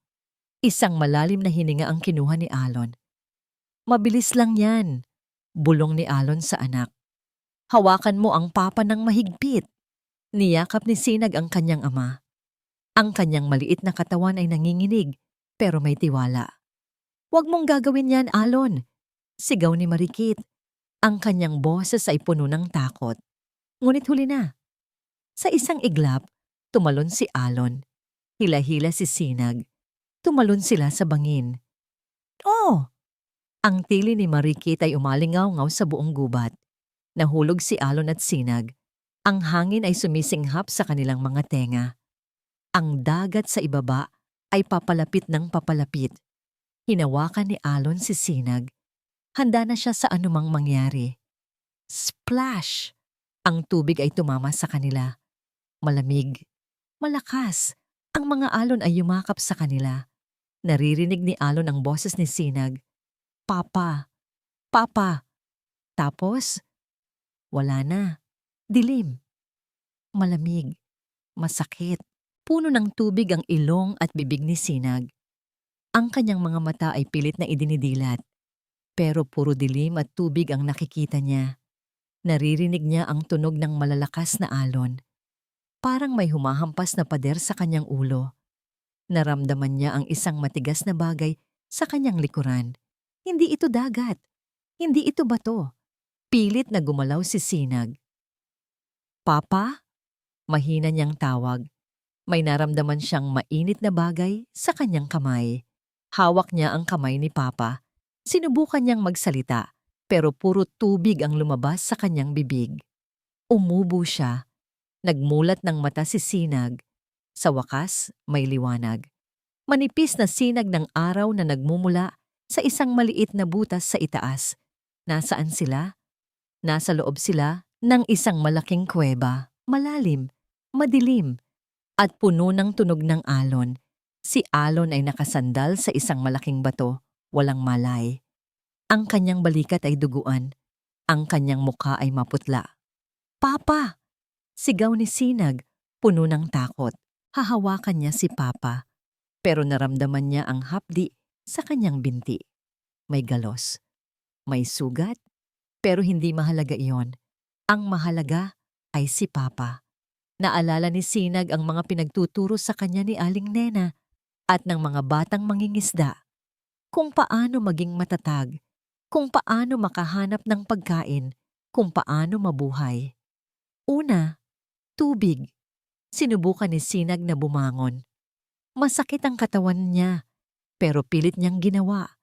Isang malalim na hininga ang kinuha ni Alon. Mabilis lang yan, bulong ni Alon sa anak. Hawakan mo ang papa ng mahigpit. Niyakap ni Sinag ang kanyang ama. Ang kanyang maliit na katawan ay nanginginig, pero may tiwala. Huwag mong gagawin yan, Alon, sigaw ni Marikit. Ang kanyang boses ay puno ng takot. Ngunit huli na. Sa isang iglap, tumalon si Alon. Hila-hila si Sinag. Tumalon sila sa bangin. Oh! Ang tili ni Marikit ay umalingaw-ngaw sa buong gubat. Nahulog si Alon at Sinag. Ang hangin ay sumisinghap sa kanilang mga tenga. Ang dagat sa ibaba ay papalapit ng papalapit. Hinawakan ni Alon si Sinag. Handa na siya sa anumang mangyari. Splash! Ang tubig ay tumama sa kanila. Malamig. Malakas. Ang mga alon ay yumakap sa kanila. Naririnig ni Alon ang boses ni Sinag. Papa! Papa! Tapos, wala na. Dilim. Malamig. Masakit. Puno ng tubig ang ilong at bibig ni Sinag. Ang kanyang mga mata ay pilit na idinidilat. Pero puro dilim at tubig ang nakikita niya. Naririnig niya ang tunog ng malalakas na alon. Parang may humahampas na pader sa kanyang ulo. Naramdaman niya ang isang matigas na bagay sa kanyang likuran. Hindi ito dagat. Hindi ito bato. Pilit na gumalaw si Sinag. Papa? Mahina niyang tawag. May naramdaman siyang mainit na bagay sa kanyang kamay. Hawak niya ang kamay ni Papa. Sinubukan niyang magsalita, pero puro tubig ang lumabas sa kanyang bibig. Umubo siya. Nagmulat ng mata si Sinag. Sa wakas, may liwanag. Manipis na sinag ng araw na nagmumula sa isang maliit na butas sa itaas. Nasaan sila? Nasa loob sila ng isang malaking kuweba. Malalim, madilim, at puno ng tunog ng alon. Si Alon ay nakasandal sa isang malaking bato, walang malay. Ang kanyang balikat ay duguan. Ang kanyang mukha ay maputla. Papa! Sigaw ni Sinag, puno ng takot. Hahawakan niya si Papa. Pero naramdaman niya ang hapdi sa kanyang binti. May galos. May sugat. Pero hindi mahalaga iyon. Ang mahalaga ay si Papa. Naalala ni Sinag ang mga pinagtuturo sa kanya ni Aling Nena at ng mga batang mangingisda. Kung paano maging matatag, kung paano makahanap ng pagkain, kung paano mabuhay. Una, tubig. Sinubukan ni Sinag na bumangon. Masakit ang katawan niya, pero pilit niyang ginawa.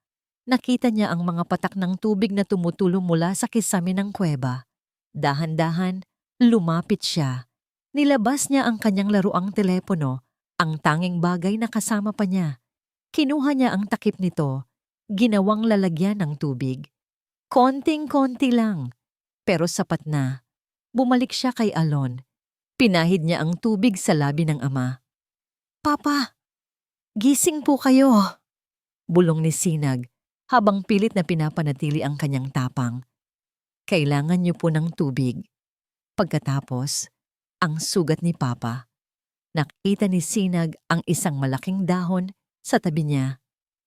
Nakita niya ang mga patak ng tubig na tumutulo mula sa kisame ng kuweba. Dahan-dahan, lumapit siya. Nilabas niya ang kanyang laruang telepono, ang tanging bagay na kasama pa niya. Kinuha niya ang takip nito, ginawang lalagyan ng tubig. Konting-konti lang, pero sapat na. Bumalik siya kay Alon. Pinahid niya ang tubig sa labi ng ama. Papa, gising po kayo, bulong ni Sinag habang pilit na pinapanatili ang kanyang tapang. Kailangan niyo po ng tubig. Pagkatapos, ang sugat ni Papa. Nakita ni Sinag ang isang malaking dahon sa tabi niya.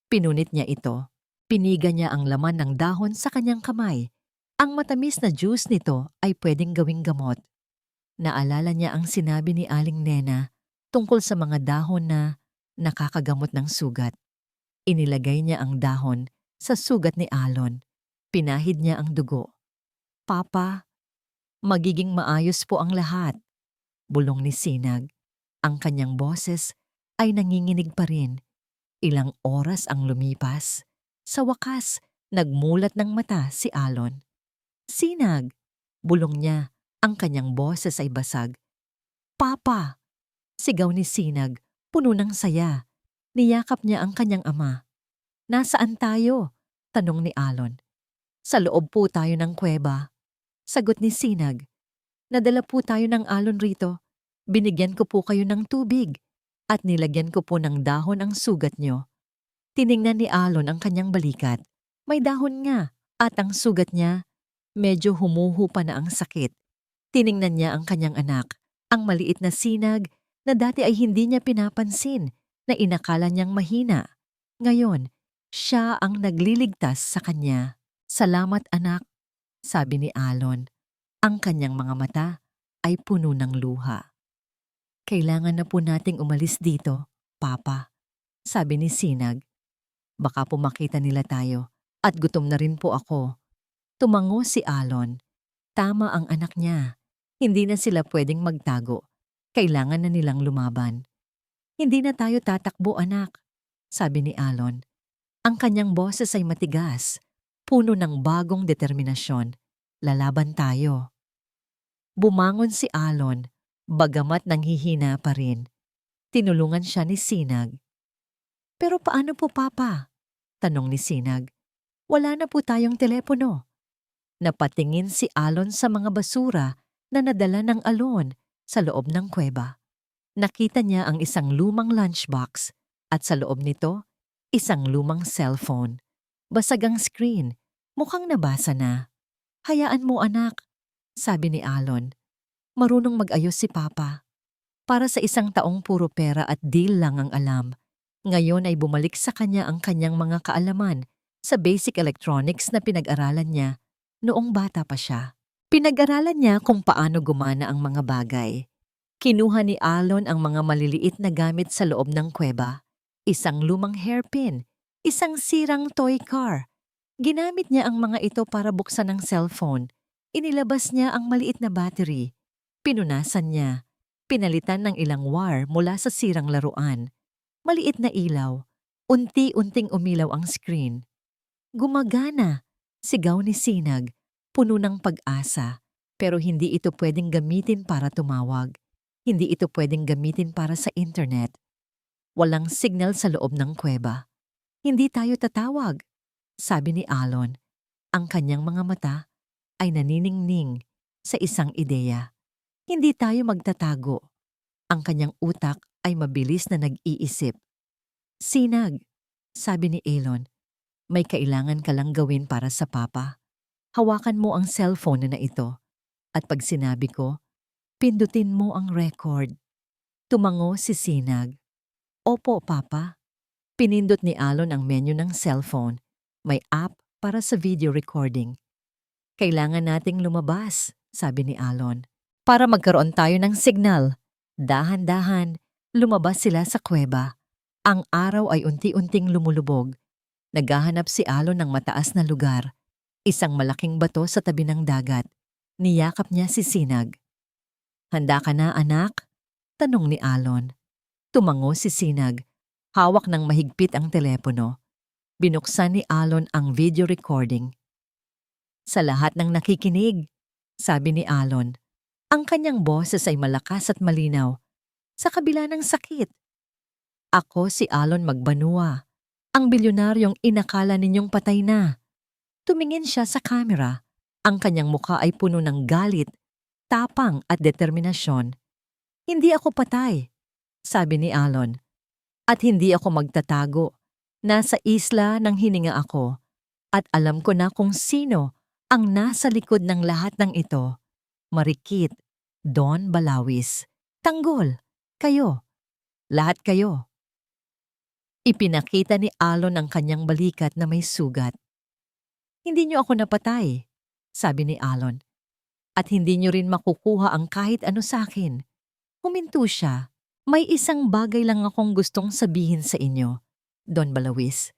Pinunit niya ito. Piniga niya ang laman ng dahon sa kanyang kamay. Ang matamis na juice nito ay pwedeng gawing gamot. Naalala niya ang sinabi ni Aling Nena tungkol sa mga dahon na nakakagamot ng sugat. Inilagay niya ang dahon sa sugat ni Alon. Pinahid niya ang dugo. Papa, magiging maayos po ang lahat, bulong ni Sinag. Ang kanyang boses ay nanginginig pa rin. Ilang oras ang lumipas. Sa wakas, nagmulat ng mata si Alon. Sinag, bulong niya. Ang kanyang boses ay basag. Papa! Sigaw ni Sinag, puno ng saya. Niyakap niya ang kanyang ama. Nasaan tayo? Tanong ni Alon. Sa loob po tayo ng kuweba. Sagot ni Sinag. Nadala po tayo ng alon rito. Binigyan ko po kayo ng tubig at nilagyan ko po ng dahon ang sugat niyo. Tiningnan ni Alon ang kanyang balikat. May dahon nga at ang sugat niya, medyo humuhupa na ang sakit. Tiningnan niya ang kanyang anak, ang maliit na Sinag na dati ay hindi niya pinapansin na inakala niyang mahina. Ngayon, siya ang nagliligtas sa kanya. Salamat anak, sabi ni Alon. Ang kanyang mga mata ay puno ng luha. Kailangan na po nating umalis dito, Papa, sabi ni Sinag. Baka po makita nila tayo at gutom na rin po ako. Tumango si Alon. Tama ang anak niya. Hindi na sila pwedeng magtago. Kailangan na nilang lumaban. Hindi na tayo tatakbo, anak, sabi ni Alon. Ang kanyang boses ay matigas, puno ng bagong determinasyon. Lalaban tayo. Bumangon si Alon, bagamat nanghihina pa rin. Tinulungan siya ni Sinag. Pero paano po, Papa? Tanong ni Sinag. Wala na po tayong telepono. Napatingin si Alon sa mga basura na nadala ng Alon sa loob ng kuweba. Nakita niya ang isang lumang lunchbox at sa loob nito, isang lumang cellphone. Basag ang screen, mukhang nabasa na. Hayaan mo, anak, sabi ni Alon. Marunong mag-ayos si Papa. Para sa isang taong puro pera at deal lang ang alam, ngayon ay bumalik sa kanya ang kanyang mga kaalaman sa basic electronics na pinag-aralan niya noong bata pa siya. Pinag-aralan niya kung paano gumana ang mga bagay. Kinuha ni Alon ang mga maliliit na gamit sa loob ng kuweba. Isang lumang hairpin, isang sirang toy car. Ginamit niya ang mga ito para buksan ang cellphone. Inilabas niya ang maliit na battery. Pinunasan niya. Pinalitan ng ilang wire mula sa sirang laruan. Maliit na ilaw. Unti-unting umilaw ang screen. Gumagana, sigaw ni Sinag, puno ng pag-asa. Pero hindi ito pwedeng gamitin para tumawag. Hindi ito pwedeng gamitin para sa internet. Walang signal sa loob ng kuweba. Hindi tayo tatawag, sabi ni Alon. Ang kanyang mga mata ay naniningning sa isang ideya. Hindi tayo magtatago. Ang kanyang utak ay mabilis na nag-iisip. Sinag, sabi ni Alon, may kailangan ka lang gawin para sa Papa. Hawakan mo ang cellphone na ito. At pag sinabi ko, pindutin mo ang record. Tumango si Sinag. Opo, Papa. Pinindot ni Alon ang menu ng cellphone. May app para sa video recording. Kailangan nating lumabas, sabi ni Alon. Para magkaroon tayo ng signal. Dahan-dahan, lumabas sila sa kuweba. Ang araw ay unti-unting lumulubog. Naghahanap si Alon ng mataas na lugar. Isang malaking bato sa tabi ng dagat. Niyakap niya si Sinag. Handa ka na, anak? Tanong ni Alon. Tumango si Sinag. Hawak ng mahigpit ang telepono. Binuksan ni Alon ang video recording. Sa lahat ng nakikinig, sabi ni Alon, ang kanyang boses ay malakas at malinaw. Sa kabila ng sakit. Ako si Alon Magbanua, ang bilyonaryong inakala ninyong patay na. Tumingin siya sa kamera. Ang kanyang mukha ay puno ng galit, tapang at determinasyon. Hindi ako patay, sabi ni Alon. At hindi ako magtatago. Nasa isla ng hininga ako. At alam ko na kung sino ang nasa likod ng lahat ng ito. Marikit, Don Balawis, Tanggol, kayo. Lahat kayo. Ipinakita ni Alon ang kanyang balikat na may sugat. Hindi niyo ako napatay, sabi ni Alon. At hindi niyo rin makukuha ang kahit ano sa akin. Huminto siya. May isang bagay lang akong gustong sabihin sa inyo, Don Balawis.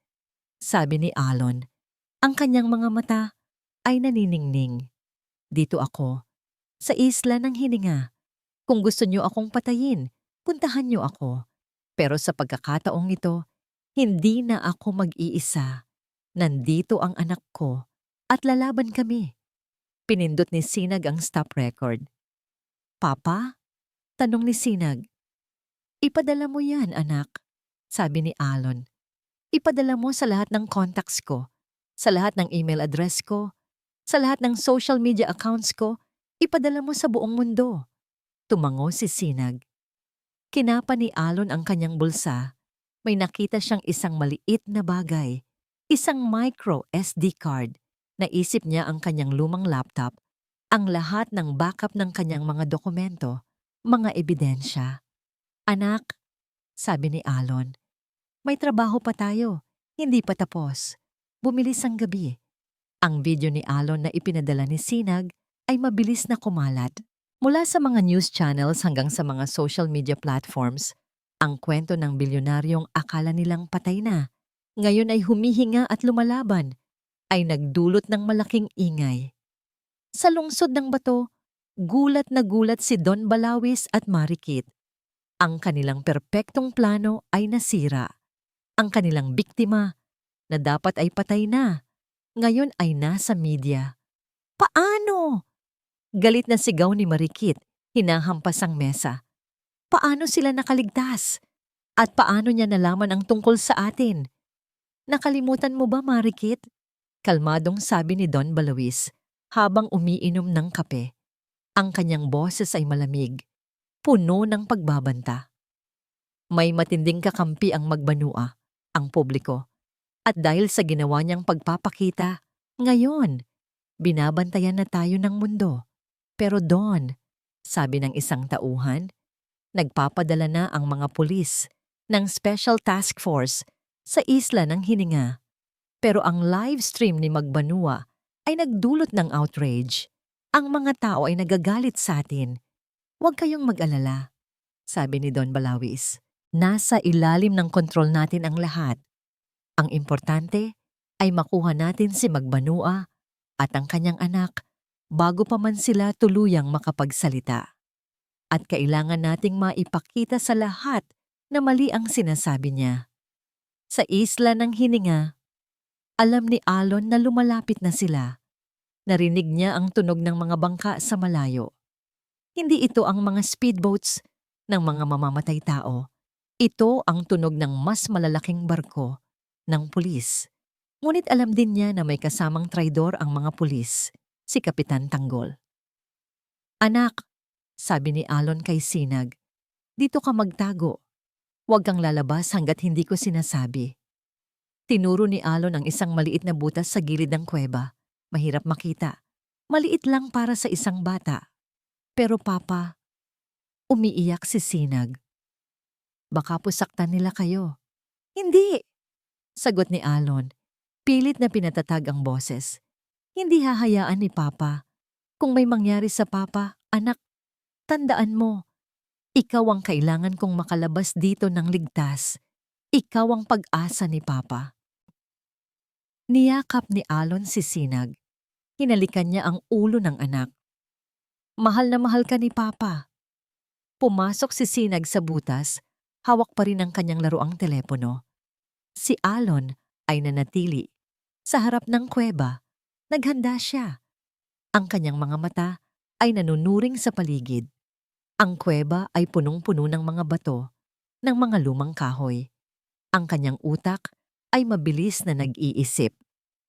Sabi ni Alon. Ang kanyang mga mata ay naniningning. Dito ako, sa isla ng hininga. Kung gusto niyo akong patayin, puntahan niyo ako. Pero sa pagkakataong ito, hindi na ako mag-iisa. Nandito ang anak ko at lalaban kami. Pinindot ni Sinag ang stop record. Papa? Tanong ni Sinag. Ipadala mo yan, anak, sabi ni Alon. Ipadala mo sa lahat ng contacts ko, sa lahat ng email address ko, sa lahat ng social media accounts ko, ipadala mo sa buong mundo. Tumango si Sinag. Kinapa ni Alon ang kanyang bulsa. May nakita siyang isang maliit na bagay, isang micro SD card. Naisip niya ang kanyang lumang laptop, ang lahat ng backup ng kanyang mga dokumento, mga ebidensya. Anak, sabi ni Alon, may trabaho pa tayo, hindi pa tapos. Bumilis ang gabi. Ang video ni Alon na ipinadala ni Sinag ay mabilis na kumalat. Mula sa mga news channels hanggang sa mga social media platforms, ang kwento ng bilyonaryong akala nilang patay na, ngayon ay humihinga at lumalaban, ay nagdulot ng malaking ingay. Sa lungsod ng bato, gulat na gulat si Don Balawis at Marikit. Ang kanilang perpektong plano ay nasira. Ang kanilang biktima, na dapat ay patay na, ngayon ay nasa media. Paano? Galit na sigaw ni Marikit, hinahampas ang mesa. Paano sila nakaligtas? At paano niya nalaman ang tungkol sa atin? Nakalimutan mo ba, Marikit? Kalmadong sabi ni Don Balawis habang umiinom ng kape. Ang kanyang boses ay malamig, puno ng pagbabanta. May matinding kakampi ang Magbanua, ang publiko. At dahil sa ginawa niyang pagpapakita, ngayon, binabantayan na tayo ng mundo. Pero Don, sabi ng isang tauhan, nagpapadala na ang mga pulis ng Special Task Force sa Isla ng Hininga. Pero ang live stream ni Magbanua ay nagdulot ng outrage. Ang mga tao ay nagagalit sa atin. Huwag kayong mag-alala, sabi ni Don Balawis. Nasa ilalim ng kontrol natin ang lahat. Ang importante ay makuha natin si Magbanua at ang kanyang anak bago pa man sila tuluyang makapagsalita. At kailangan nating maipakita sa lahat na mali ang sinasabi niya. Sa Isla ng Hininga, alam ni Alon na lumalapit na sila. Narinig niya ang tunog ng mga bangka sa malayo. Hindi ito ang mga speedboats ng mga mamamatay tao. Ito ang tunog ng mas malalaking barko ng pulis. Ngunit alam din niya na may kasamang traidor ang mga pulis, si Kapitan Tanggol. Anak, sabi ni Alon kay Sinag, dito ka magtago. Huwag kang lalabas hanggat hindi ko sinasabi. Tinuro ni Alon ang isang maliit na butas sa gilid ng kuweba. Mahirap makita. Maliit lang para sa isang bata. Pero Papa, umiiyak si Sinag. Baka po saktan nila kayo. Hindi, sagot ni Alon. Pilit na pinatatag ang boses. Hindi hahayaan ni Papa. Kung may mangyari sa Papa, anak, tandaan mo, ikaw ang kailangan kong makalabas dito ng ligtas. Ikaw ang pag-asa ni Papa. Niyakap ni Alon si Sinag. Hinalikan niya ang ulo ng anak. Mahal na mahal ka ni Papa. Pumasok si Sinag sa butas, hawak pa rin ang kanyang laruang telepono. Si Alon ay nanatili. Sa harap ng kuweba, naghanda siya. Ang kanyang mga mata ay nanunuring sa paligid. Ang kuweba ay punong-puno ng mga bato, ng mga lumang kahoy. Ang kanyang utak ay mabilis na nag-iisip.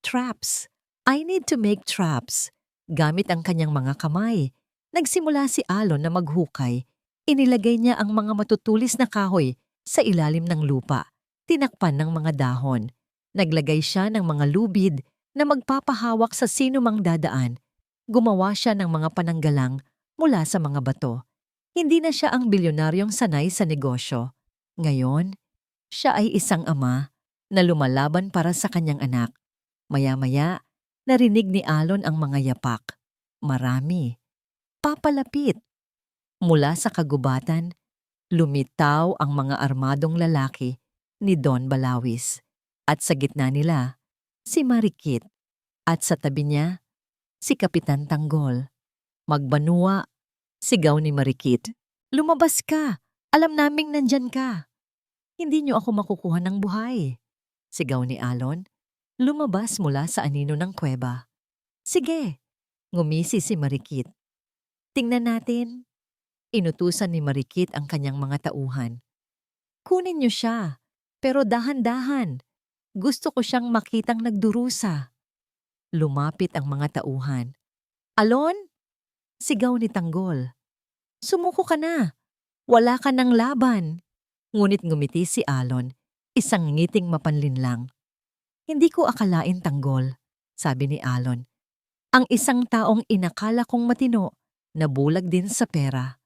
Traps. I need to make traps. Gamit ang kanyang mga kamay, nagsimula si Alon na maghukay. Inilagay niya ang mga matutulis na kahoy sa ilalim ng lupa, tinakpan ng mga dahon. Naglagay siya ng mga lubid na magpapahawak sa sino mang dadaan. Gumawa siya ng mga pananggalang mula sa mga bato. Hindi na siya ang bilyonaryong sanay sa negosyo. Ngayon, siya ay isang ama na lumalaban para sa kanyang anak. Maya-maya, narinig ni Alon ang mga yapak. Marami. Papalapit. Mula sa kagubatan, lumitaw ang mga armadong lalaki ni Don Balawis. At sa gitna nila, si Marikit. At sa tabi niya, si Kapitan Tanggol. Magbanua, sigaw ni Marikit. Lumabas ka! Alam naming nandyan ka! Hindi niyo ako makukuha ng buhay. Sigaw ni Alon. Lumabas mula sa anino ng kuweba. Sige! Ngumisi si Marikit. Tingnan natin. Inutusan ni Marikit ang kanyang mga tauhan. Kunin niyo siya, pero dahan-dahan. Gusto ko siyang makitang nagdurusa. Lumapit ang mga tauhan. Alon? Sigaw ni Tanggol. Sumuko ka na. Wala ka ng laban. Ngunit ngumiti si Alon, isang ngiting mapanlinlang. Hindi ko akalain, Tanggol, sabi ni Alon. Ang isang taong inakala kong matino, nabulag din sa pera.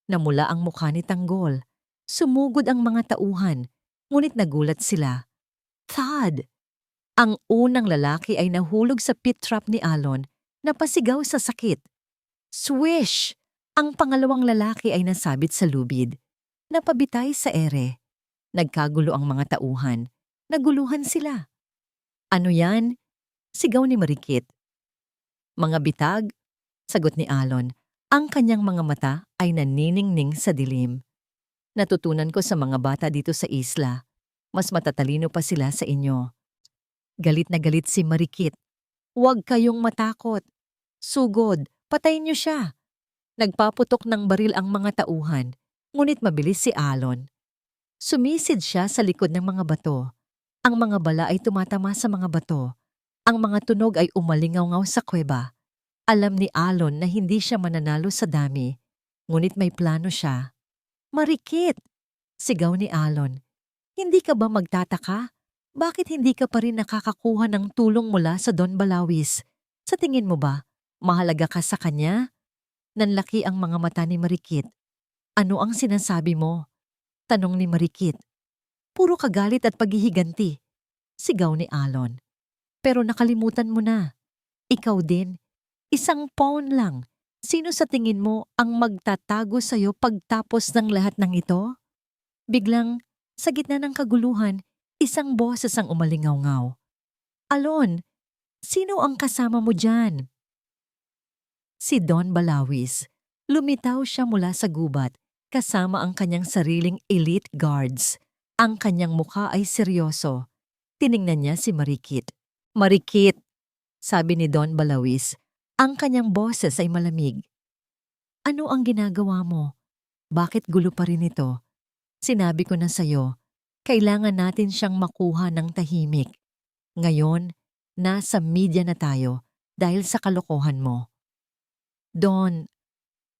Namula ang mukha ni Tanggol. Sumugod ang mga tauhan, ngunit nagulat sila. Thad! Ang unang lalaki ay nahulog sa pit trap ni Alon, napasigaw sa sakit. Swish! Ang pangalawang lalaki ay nasabit sa lubid. Napabitay sa ere. Nagkagulo ang mga tauhan. Naguluhan sila. Ano yan? Sigaw ni Marikit. Mga bitag, sagot ni Alon. Ang kanyang mga mata ay naniningning sa dilim. Natutunan ko sa mga bata dito sa isla. Mas matatalino pa sila sa inyo. Galit na galit si Marikit. Huwag kayong matakot. Sugod, patayin niyo siya. Nagpaputok ng baril ang mga tauhan, ngunit mabilis si Alon. Sumisid siya sa likod ng mga bato. Ang mga bala ay tumatama sa mga bato. Ang mga tunog ay umalingaw-ngaw sa kuweba. Alam ni Alon na hindi siya mananalo sa dami, ngunit may plano siya. Marikit! Sigaw ni Alon. Hindi ka ba magtataka? Bakit hindi ka pa rin nakakakuha ng tulong mula sa Don Balawis? Sa tingin mo ba, mahalaga ka sa kanya? Nanlaki ang mga mata ni Marikit. Ano ang sinasabi mo? Tanong ni Marikit. Puro kagalit at paghihiganti. Sigaw ni Alon. Pero nakalimutan mo na. Ikaw din. Isang pawn lang. Sino sa tingin mo ang magtatago sa'yo pagtapos ng lahat ng ito? Biglang, sa gitna ng kaguluhan, isang boses ang umalingaw-ngaw. Alon, sino ang kasama mo dyan? Si Don Balawis. Lumitaw siya mula sa gubat kasama ang kanyang sariling elite guards. Ang kanyang mukha ay seryoso. Tiningnan niya si Marikit. Marikit, sabi ni Don Balawis. Ang kanyang boses ay malamig. Ano ang ginagawa mo? Bakit gulo pa rin ito? Sinabi ko na sa'yo, kailangan natin siyang makuha ng tahimik. Ngayon, nasa media na tayo dahil sa kalokohan mo. Don,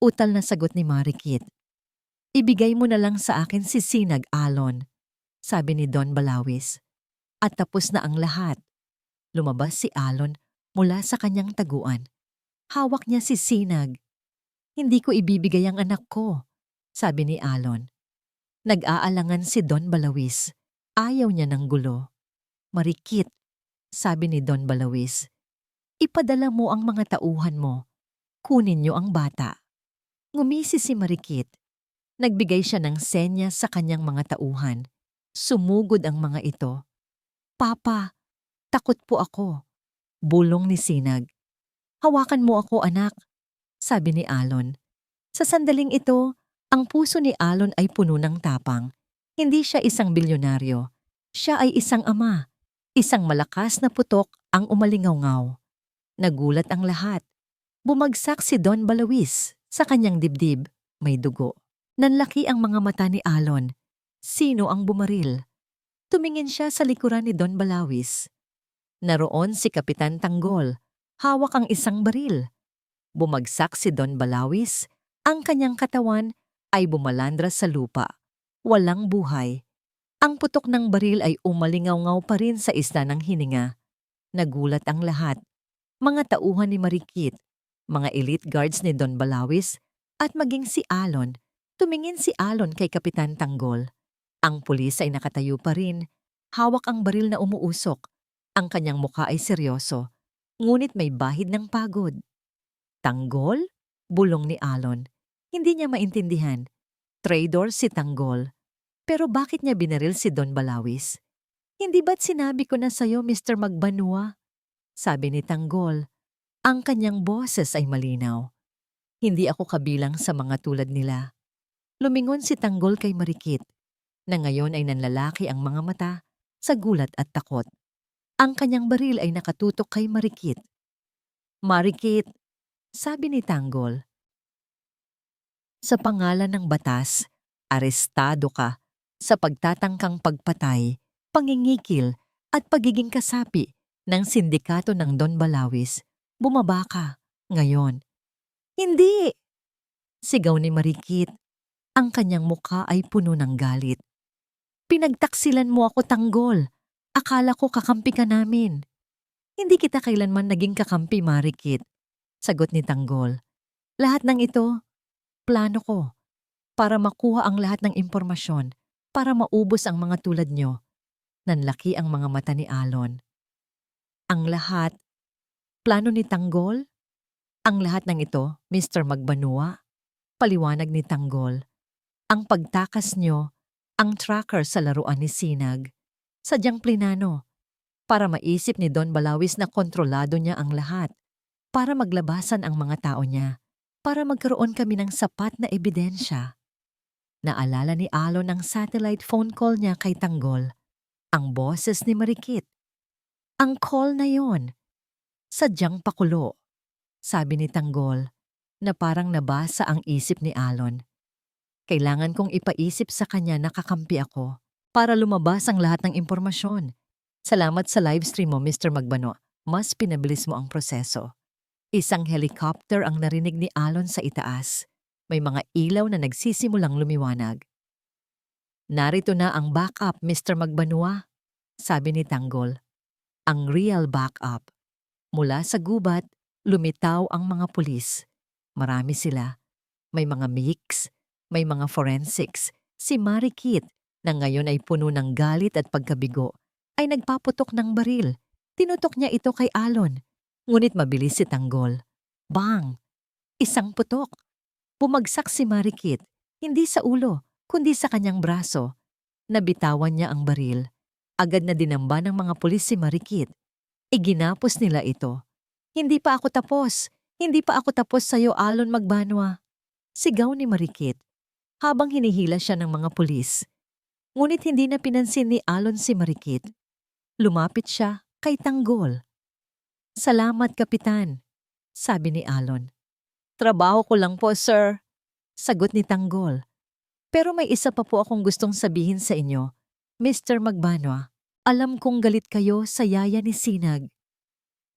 utal na sagot ni Marikit. Ibigay mo na lang sa akin si Sinag, Alon, sabi ni Don Balawis. At tapos na ang lahat. Lumabas si Alon mula sa kanyang taguan. Hawak niya si Sinag. Hindi ko ibibigay ang anak ko, sabi ni Alon. Nag-aalangan si Don Balawis. Ayaw niya ng gulo. Marikit, sabi ni Don Balawis. Ipadala mo ang mga tauhan mo. Kunin niyo ang bata. Ngumisi si Marikit. Nagbigay siya ng senya sa kanyang mga tauhan. Sumugod ang mga ito. Papa, takot po ako. Bulong ni Sinag. Hawakan mo ako, anak, sabi ni Alon. Sa sandaling ito, ang puso ni Alon ay puno ng tapang. Hindi siya isang bilyonaryo. Siya ay isang ama. Isang malakas na putok ang umalingaw-ngaw. Nagulat ang lahat. Bumagsak si Don Balawis sa kanyang dibdib. May dugo. Nanlaki ang mga mata ni Alon. Sino ang bumaril? Tumingin siya sa likuran ni Don Balawis. Naroon si Kapitan Tanggol. Hawak ang isang baril. Bumagsak si Don Balawis. Ang kanyang katawan ay bumalandra sa lupa. Walang buhay. Ang putok ng baril ay umalingaw-ngaw pa rin sa isla ng hininga. Nagulat ang lahat. Mga tauhan ni Marikit, mga elite guards ni Don Balawis, at maging si Alon. Tumingin si Alon kay Kapitan Tanggol. Ang pulis ay nakatayo pa rin. Hawak ang baril na umuusok. Ang kanyang mukha ay seryoso. Ngunit may bahid ng pagod. Tanggol? Bulong ni Alon. Hindi niya maintindihan. Traidor si Tanggol. Pero bakit niya binaril si Don Balawis? Hindi ba't sinabi ko na sa'yo, Mr. Magbanua? Sabi ni Tanggol. Ang kanyang boses ay malinaw. Hindi ako kabilang sa mga tulad nila. Lumingon si Tanggol kay Marikit, na ngayon ay nanlalaki ang mga mata sa gulat at takot. Ang kanyang baril ay nakatutok kay Marikit. Marikit, sabi ni Tanggol. Sa pangalan ng batas, arestado ka sa pagtatangkang pagpatay, pangingikil at pagiging kasapi ng sindikato ng Don Balawis. Bumaba ka ngayon. Hindi! Sigaw ni Marikit. Ang kanyang mukha ay puno ng galit. Pinagtaksilan mo ako, Tanggol. Akala ko kakampi ka namin. Hindi kita kailanman naging kakampi, Marikit. Sagot ni Tanggol. Lahat ng ito, plano ko. Para makuha ang lahat ng impormasyon. Para maubos ang mga tulad nyo. Nanlaki ang mga mata ni Alon. Ang lahat, plano ni Tanggol? Ang lahat ng ito, Mr. Magbanua? Paliwanag ni Tanggol. Ang pagtakas nyo, ang tracker sa laruan ni Sinag. Sadyang plinano. Para maisip ni Don Balawis na kontrolado niya ang lahat. Para maglabasan ang mga tao niya. Para magkaroon kami ng sapat na ebidensya. Naalala ni Alon ang satellite phone call niya kay Tanggol. Ang boses ni Marikit. Ang call na yon, sadyang pakulo. Sabi ni Tanggol na parang nabasa ang isip ni Alon. Kailangan kong ipaisip sa kanya na kakampi ako para lumabas ang lahat ng impormasyon. Salamat sa livestream mo, Mr. Magbano. Mas pinabilis mo ang proseso. Isang helicopter ang narinig ni Alon sa itaas. May mga ilaw na nagsisimulang lumiwanag. Narito na ang backup, Mr. Magbanua, sabi ni Tanggol. Ang real backup. Mula sa gubat, lumitaw ang mga pulis. Marami sila. May mga mix, may mga forensics. Si Marikit, na ngayon ay puno ng galit at pagkabigo, ay nagpaputok ng baril. Tinutok niya ito kay Alon. Ngunit mabilis si Tanggol. Bang! Isang putok. Bumagsak si Marikit, hindi sa ulo, kundi sa kanyang braso. Nabitawan niya ang baril. Agad na dinamba ng mga pulis si Marikit. Iginapos nila ito. Hindi pa ako tapos. Hindi pa ako tapos sa'yo, Alon Magbanwa. Sigaw ni Marikit habang hinihila siya ng mga pulis. Ngunit hindi na pinansin ni Alon si Marikit. Lumapit siya kay Tanggol. Salamat, Kapitan, sabi ni Alon. Trabaho ko lang po, sir, sagot ni Tanggol. Pero may isa pa po akong gustong sabihin sa inyo, Mr. Magbanwa. Alam kong galit kayo sa yaya ni Sinag.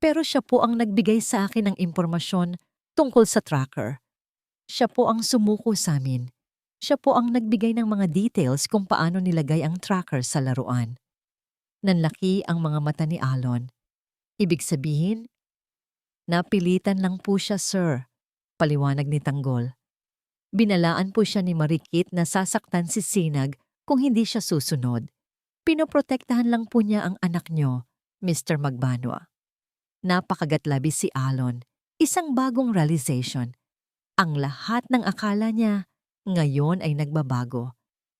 Pero siya po ang nagbigay sa akin ng impormasyon tungkol sa tracker. Siya po ang sumuko sa amin. Siya po ang nagbigay ng mga details kung paano nilagay ang tracker sa laruan. Nanlaki ang mga mata ni Alon. Ibig sabihin, napilitan lang po siya, sir, paliwanag ni Tanggol. Binalaan po siya ni Marikit na sasaktan si Sinag kung hindi siya susunod. Pinoprotektahan lang po niya ang anak niyo, Mr. Magbanwa. Napakagatlabi si Alon. Isang bagong realization. Ang lahat ng akala niya ngayon ay nagbabago.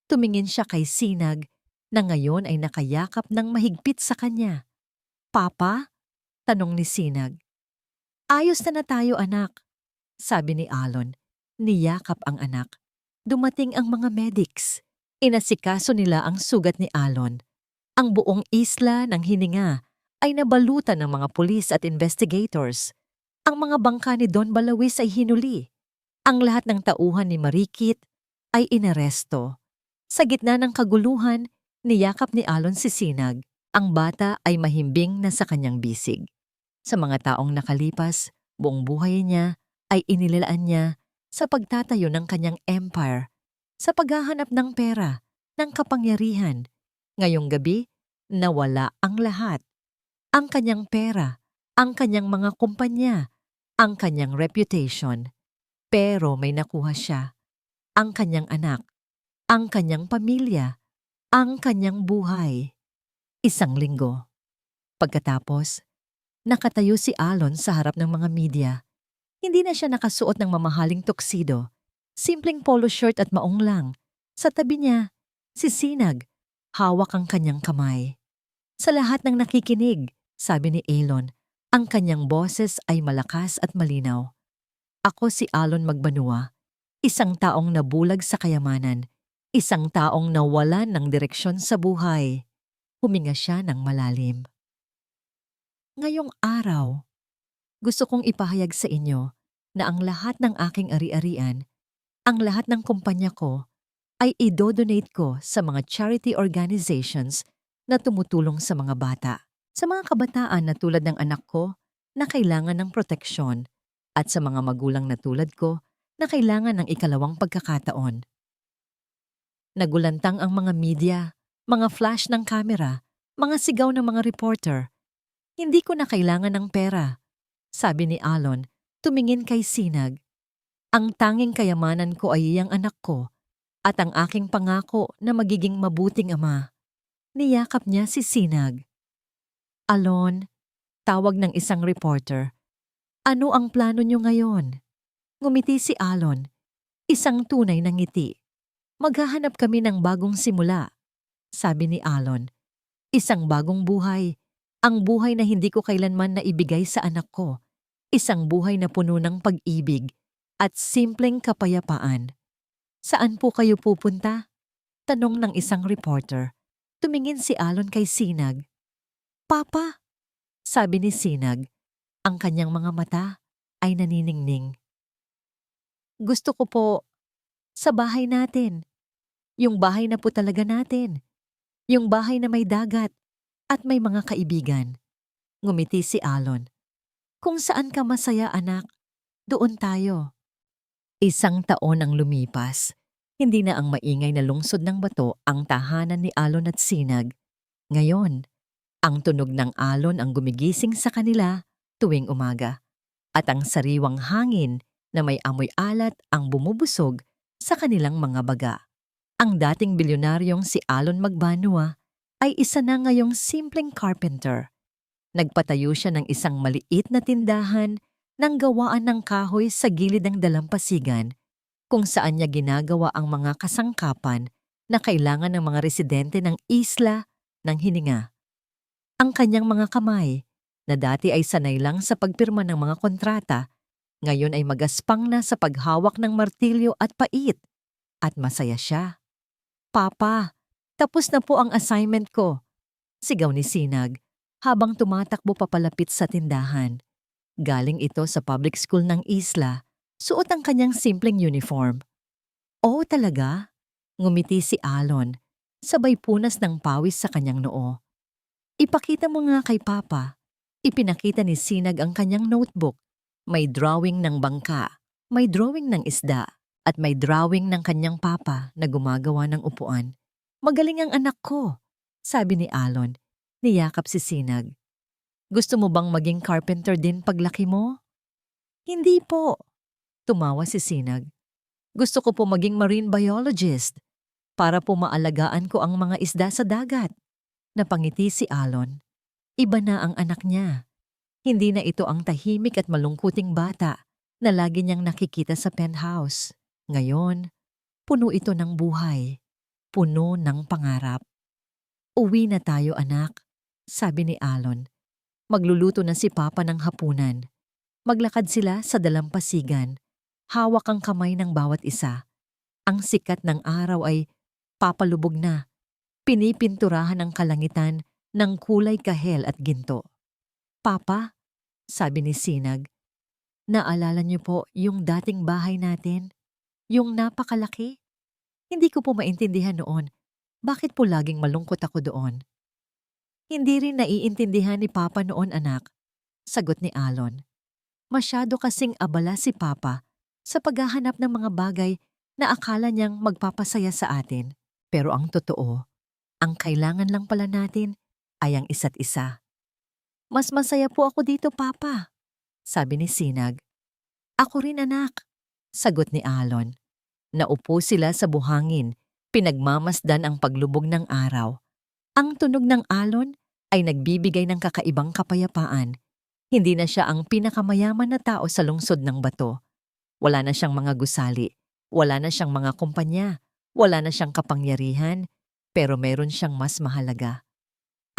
Tumingin siya kay Sinag na ngayon ay nakayakap ng mahigpit sa kanya. Papa? Tanong ni Sinag. Ayos na tayo, anak, sabi ni Alon. Niyakap ang anak. Dumating ang mga medics. Inasikaso nila ang sugat ni Alon. Ang buong isla ng hininga ay nabalutan ng mga pulis at investigators. Ang mga bangka ni Don Balawis ay hinuli. Ang lahat ng tauhan ni Marikit ay inaresto. Sa gitna ng kaguluhan, niyakap ni Alon si Sinag. Ang bata ay mahimbing na sa kanyang bisig. Sa mga taong nakalipas, buong buhay niya ay inilalaan niya sa pagtatayo ng kanyang empire, sa paghahanap ng pera, ng kapangyarihan. Ngayong gabi, nawala ang lahat. Ang kanyang pera, ang kanyang mga kumpanya, ang kanyang reputation. Pero may nakuha siya. Ang kanyang anak, ang kanyang pamilya, ang kanyang buhay. Isang linggo. Pagkatapos, nakatayo si Alon sa harap ng mga media. Hindi na siya nakasuot ng mamahaling tuxedo. Simpleng polo shirt at maong lang. Sa tabi niya, si Sinag, hawak ang kanyang kamay. Sa lahat ng nakikinig, sabi ni Alon, ang kanyang boses ay malakas at malinaw. Ako si Alon Magbanua, isang taong nabulag sa kayamanan, isang taong nawalan ng direksyon sa buhay. Huminga siya ng malalim. Ngayong araw, gusto kong ipahayag sa inyo na ang lahat ng aking ari-arian, ang lahat ng kumpanya ko, ay idodonate ko sa mga charity organizations na tumutulong sa mga bata, sa mga kabataan na tulad ng anak ko na kailangan ng proteksyon at sa mga magulang na tulad ko na kailangan ng ikalawang pagkakataon. Nagulantang ang mga media, mga flash ng kamera, mga sigaw ng mga reporter. Hindi ko na kailangan ng pera, sabi ni Alon, tumingin kay Sinag. Ang tanging kayamanan ko ay iyang anak ko at ang aking pangako na magiging mabuting ama. Niyakap niya si Sinag. Alon, tawag ng isang reporter. Ano ang plano niyo ngayon? Ngumiti si Alon, isang tunay na ngiti. Maghahanap kami ng bagong simula, sabi ni Alon. Isang bagong buhay. Ang buhay na hindi ko kailanman naibigay sa anak ko. Isang buhay na puno ng pag-ibig at simpleng kapayapaan. Saan po kayo pupunta? Tanong ng isang reporter. Tumingin si Alon kay Sinag. Papa, sabi ni Sinag. Ang kanyang mga mata ay naniningning. Gusto ko po sa bahay natin. Yung bahay na po talaga natin. Yung bahay na may dagat at may mga kaibigan. Ngumiti si Alon. Kung saan ka masaya anak, doon tayo. Isang taon ang lumipas. Hindi na ang maingay na lungsod ng bato ang tahanan ni Alon at Sinag. Ngayon, ang tunog ng alon ang gumigising sa kanila tuwing umaga. At ang sariwang hangin na may amoy alat ang bumubusog sa kanilang mga baga. Ang dating bilyonaryong si Alon Magbanua ay isa na ngayong simpleng carpenter. Nagpatayo siya ng isang maliit na tindahan ng gawaan ng kahoy sa gilid ng dalampasigan kung saan niya ginagawa ang mga kasangkapan na kailangan ng mga residente ng isla ng hininga. Ang kanyang mga kamay, na dati ay sanay lang sa pagpirma ng mga kontrata, ngayon ay magaspang na sa paghawak ng martilyo at pait. At masaya siya. Papa, tapos na po ang assignment ko, sigaw ni Sinag habang tumatakbo papalapit sa tindahan. Galing ito sa public school ng isla, suot ang kanyang simpleng uniform. Oo talaga? Ngumiti si Alon, sabay punas ng pawis sa kanyang noo. Ipakita mo nga kay Papa. Ipinakita ni Sinag ang kanyang notebook. May drawing ng bangka, may drawing ng isda, at may drawing ng kanyang papa na gumagawa ng upuan. Magaling ang anak ko, sabi ni Alon. Niyakap si Sinag. Gusto mo bang maging carpenter din paglaki mo? Hindi po, tumawa si Sinag. Gusto ko po maging marine biologist para po maalagaan ko ang mga isda sa dagat. Napangiti si Alon. Iba na ang anak niya. Hindi na ito ang tahimik at malungkuting bata na lagi niyang nakikita sa penthouse. Ngayon, puno ito ng buhay, puno ng pangarap. Uwi na tayo anak, sabi ni Alon. Magluluto na si Papa ng hapunan. Maglakad sila sa dalampasigan. Hawak ang kamay ng bawat isa. Ang sikat ng araw ay papalubog na. Pinipinturahan ang kalangitan ng kulay kahel at ginto. Papa, sabi ni Sinag, naalala niyo po yung dating bahay natin? Yung napakalaki? Hindi ko po maintindihan noon. Bakit po laging malungkot ako doon? Hindi rin naiintindihan ni Papa noon anak, sagot ni Alon. Masyado kasing abala si Papa sa paghahanap ng mga bagay na akala niyang magpapasaya sa atin. Pero ang totoo, ang kailangan lang pala natin ay ang isa't isa. Mas masaya po ako dito, Papa, sabi ni Sinag. Ako rin anak, sagot ni Alon. Naupo sila sa buhangin, pinagmamasdan ang paglubog ng araw. Ang tunog ng alon ay nagbibigay ng kakaibang kapayapaan. Hindi na siya ang pinakamayaman na tao sa lungsod ng bato. Wala na siyang mga gusali, wala na siyang mga kumpanya, wala na siyang kapangyarihan, pero meron siyang mas mahalaga.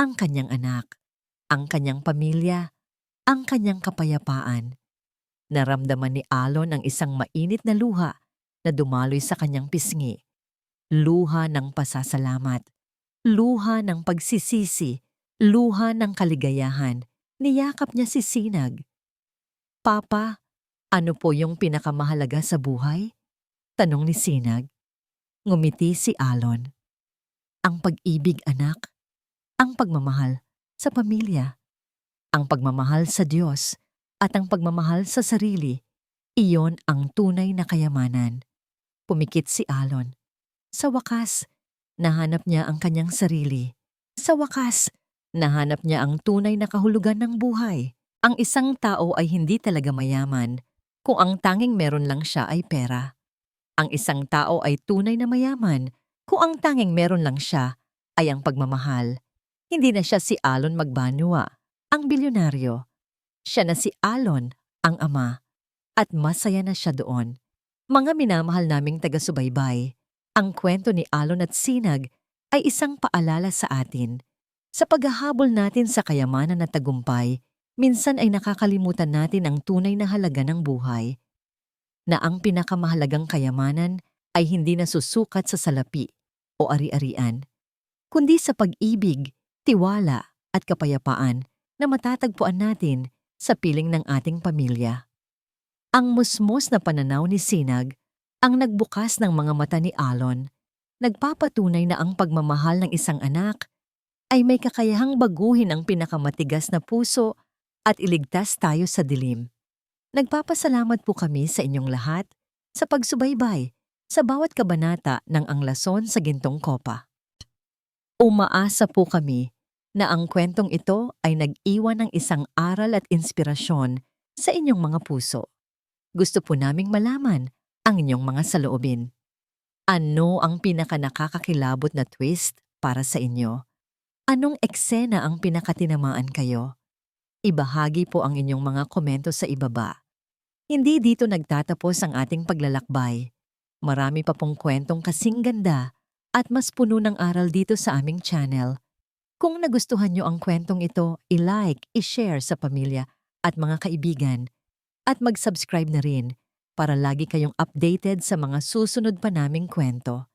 Ang kanyang anak, ang kanyang pamilya, ang kanyang kapayapaan. Naramdaman ni Alon ang isang mainit na luha na dumaloy sa kanyang pisngi. Luha ng pasasalamat, luha ng pagsisisi, luha ng kaligayahan. Niyakap niya si Sinag. Papa, ano po yung pinakamahalaga sa buhay? Tanong ni Sinag. Ngumiti si Alon. Ang pag-ibig anak, ang pagmamahal sa pamilya, ang pagmamahal sa Diyos at ang pagmamahal sa sarili, iyon ang tunay na kayamanan. Pumikit si Alon. Sa wakas, nahanap niya ang kanyang sarili. Sa wakas, nahanap niya ang tunay na kahulugan ng buhay. Ang isang tao ay hindi talaga mayaman kung ang tanging meron lang siya ay pera. Ang isang tao ay tunay na mayaman kung ang tanging meron lang siya ay ang pagmamahal. Hindi na siya si Alon Magbanua, ang bilyonaryo. Siya na si Alon, ang ama. At masaya na siya doon. Mga minamahal naming taga-subaybay, ang kwento ni Alon at Sinag ay isang paalala sa atin. Sa paghahabol natin sa kayamanan at tagumpay, minsan ay nakakalimutan natin ang tunay na halaga ng buhay. Na ang pinakamahalagang kayamanan ay hindi nasusukat sa salapi o ari-arian, kundi sa pag-ibig, tiwala at kapayapaan na matatagpuan natin sa piling ng ating pamilya. Ang musmos na pananaw ni Sinag ang nagbukas ng mga mata ni Alon, nagpapatunay na ang pagmamahal ng isang anak ay may kakayahang baguhin ang pinakamatigas na puso at iligtas tayo sa dilim. Nagpapasalamat po kami sa inyong lahat sa pagsubaybay sa bawat kabanata ng Ang Lason sa Gintong Kopa. Umaasa po kami na ang kwentong ito ay nag-iwan ng isang aral at inspirasyon sa inyong mga puso. Gusto po naming malaman ang inyong mga saloobin. Ano ang pinakanakakakilabot na twist para sa inyo? Anong eksena ang pinakatinamaan kayo? Ibahagi po ang inyong mga komento sa ibaba. Hindi dito nagtatapos ang ating paglalakbay. Marami pa pong kwentong kasing ganda at mas puno ng aral dito sa aming channel. Kung nagustuhan nyo ang kwentong ito, i-like, i-share sa pamilya at mga kaibigan at mag-subscribe na rin para lagi kayong updated sa mga susunod pa naming kwento.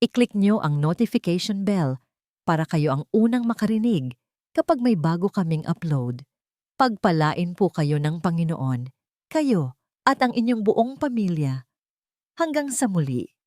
I-click nyo ang notification bell para kayo ang unang makarinig kapag may bago kaming upload. Pagpalain po kayo ng Panginoon, kayo at ang inyong buong pamilya. Hanggang sa muli.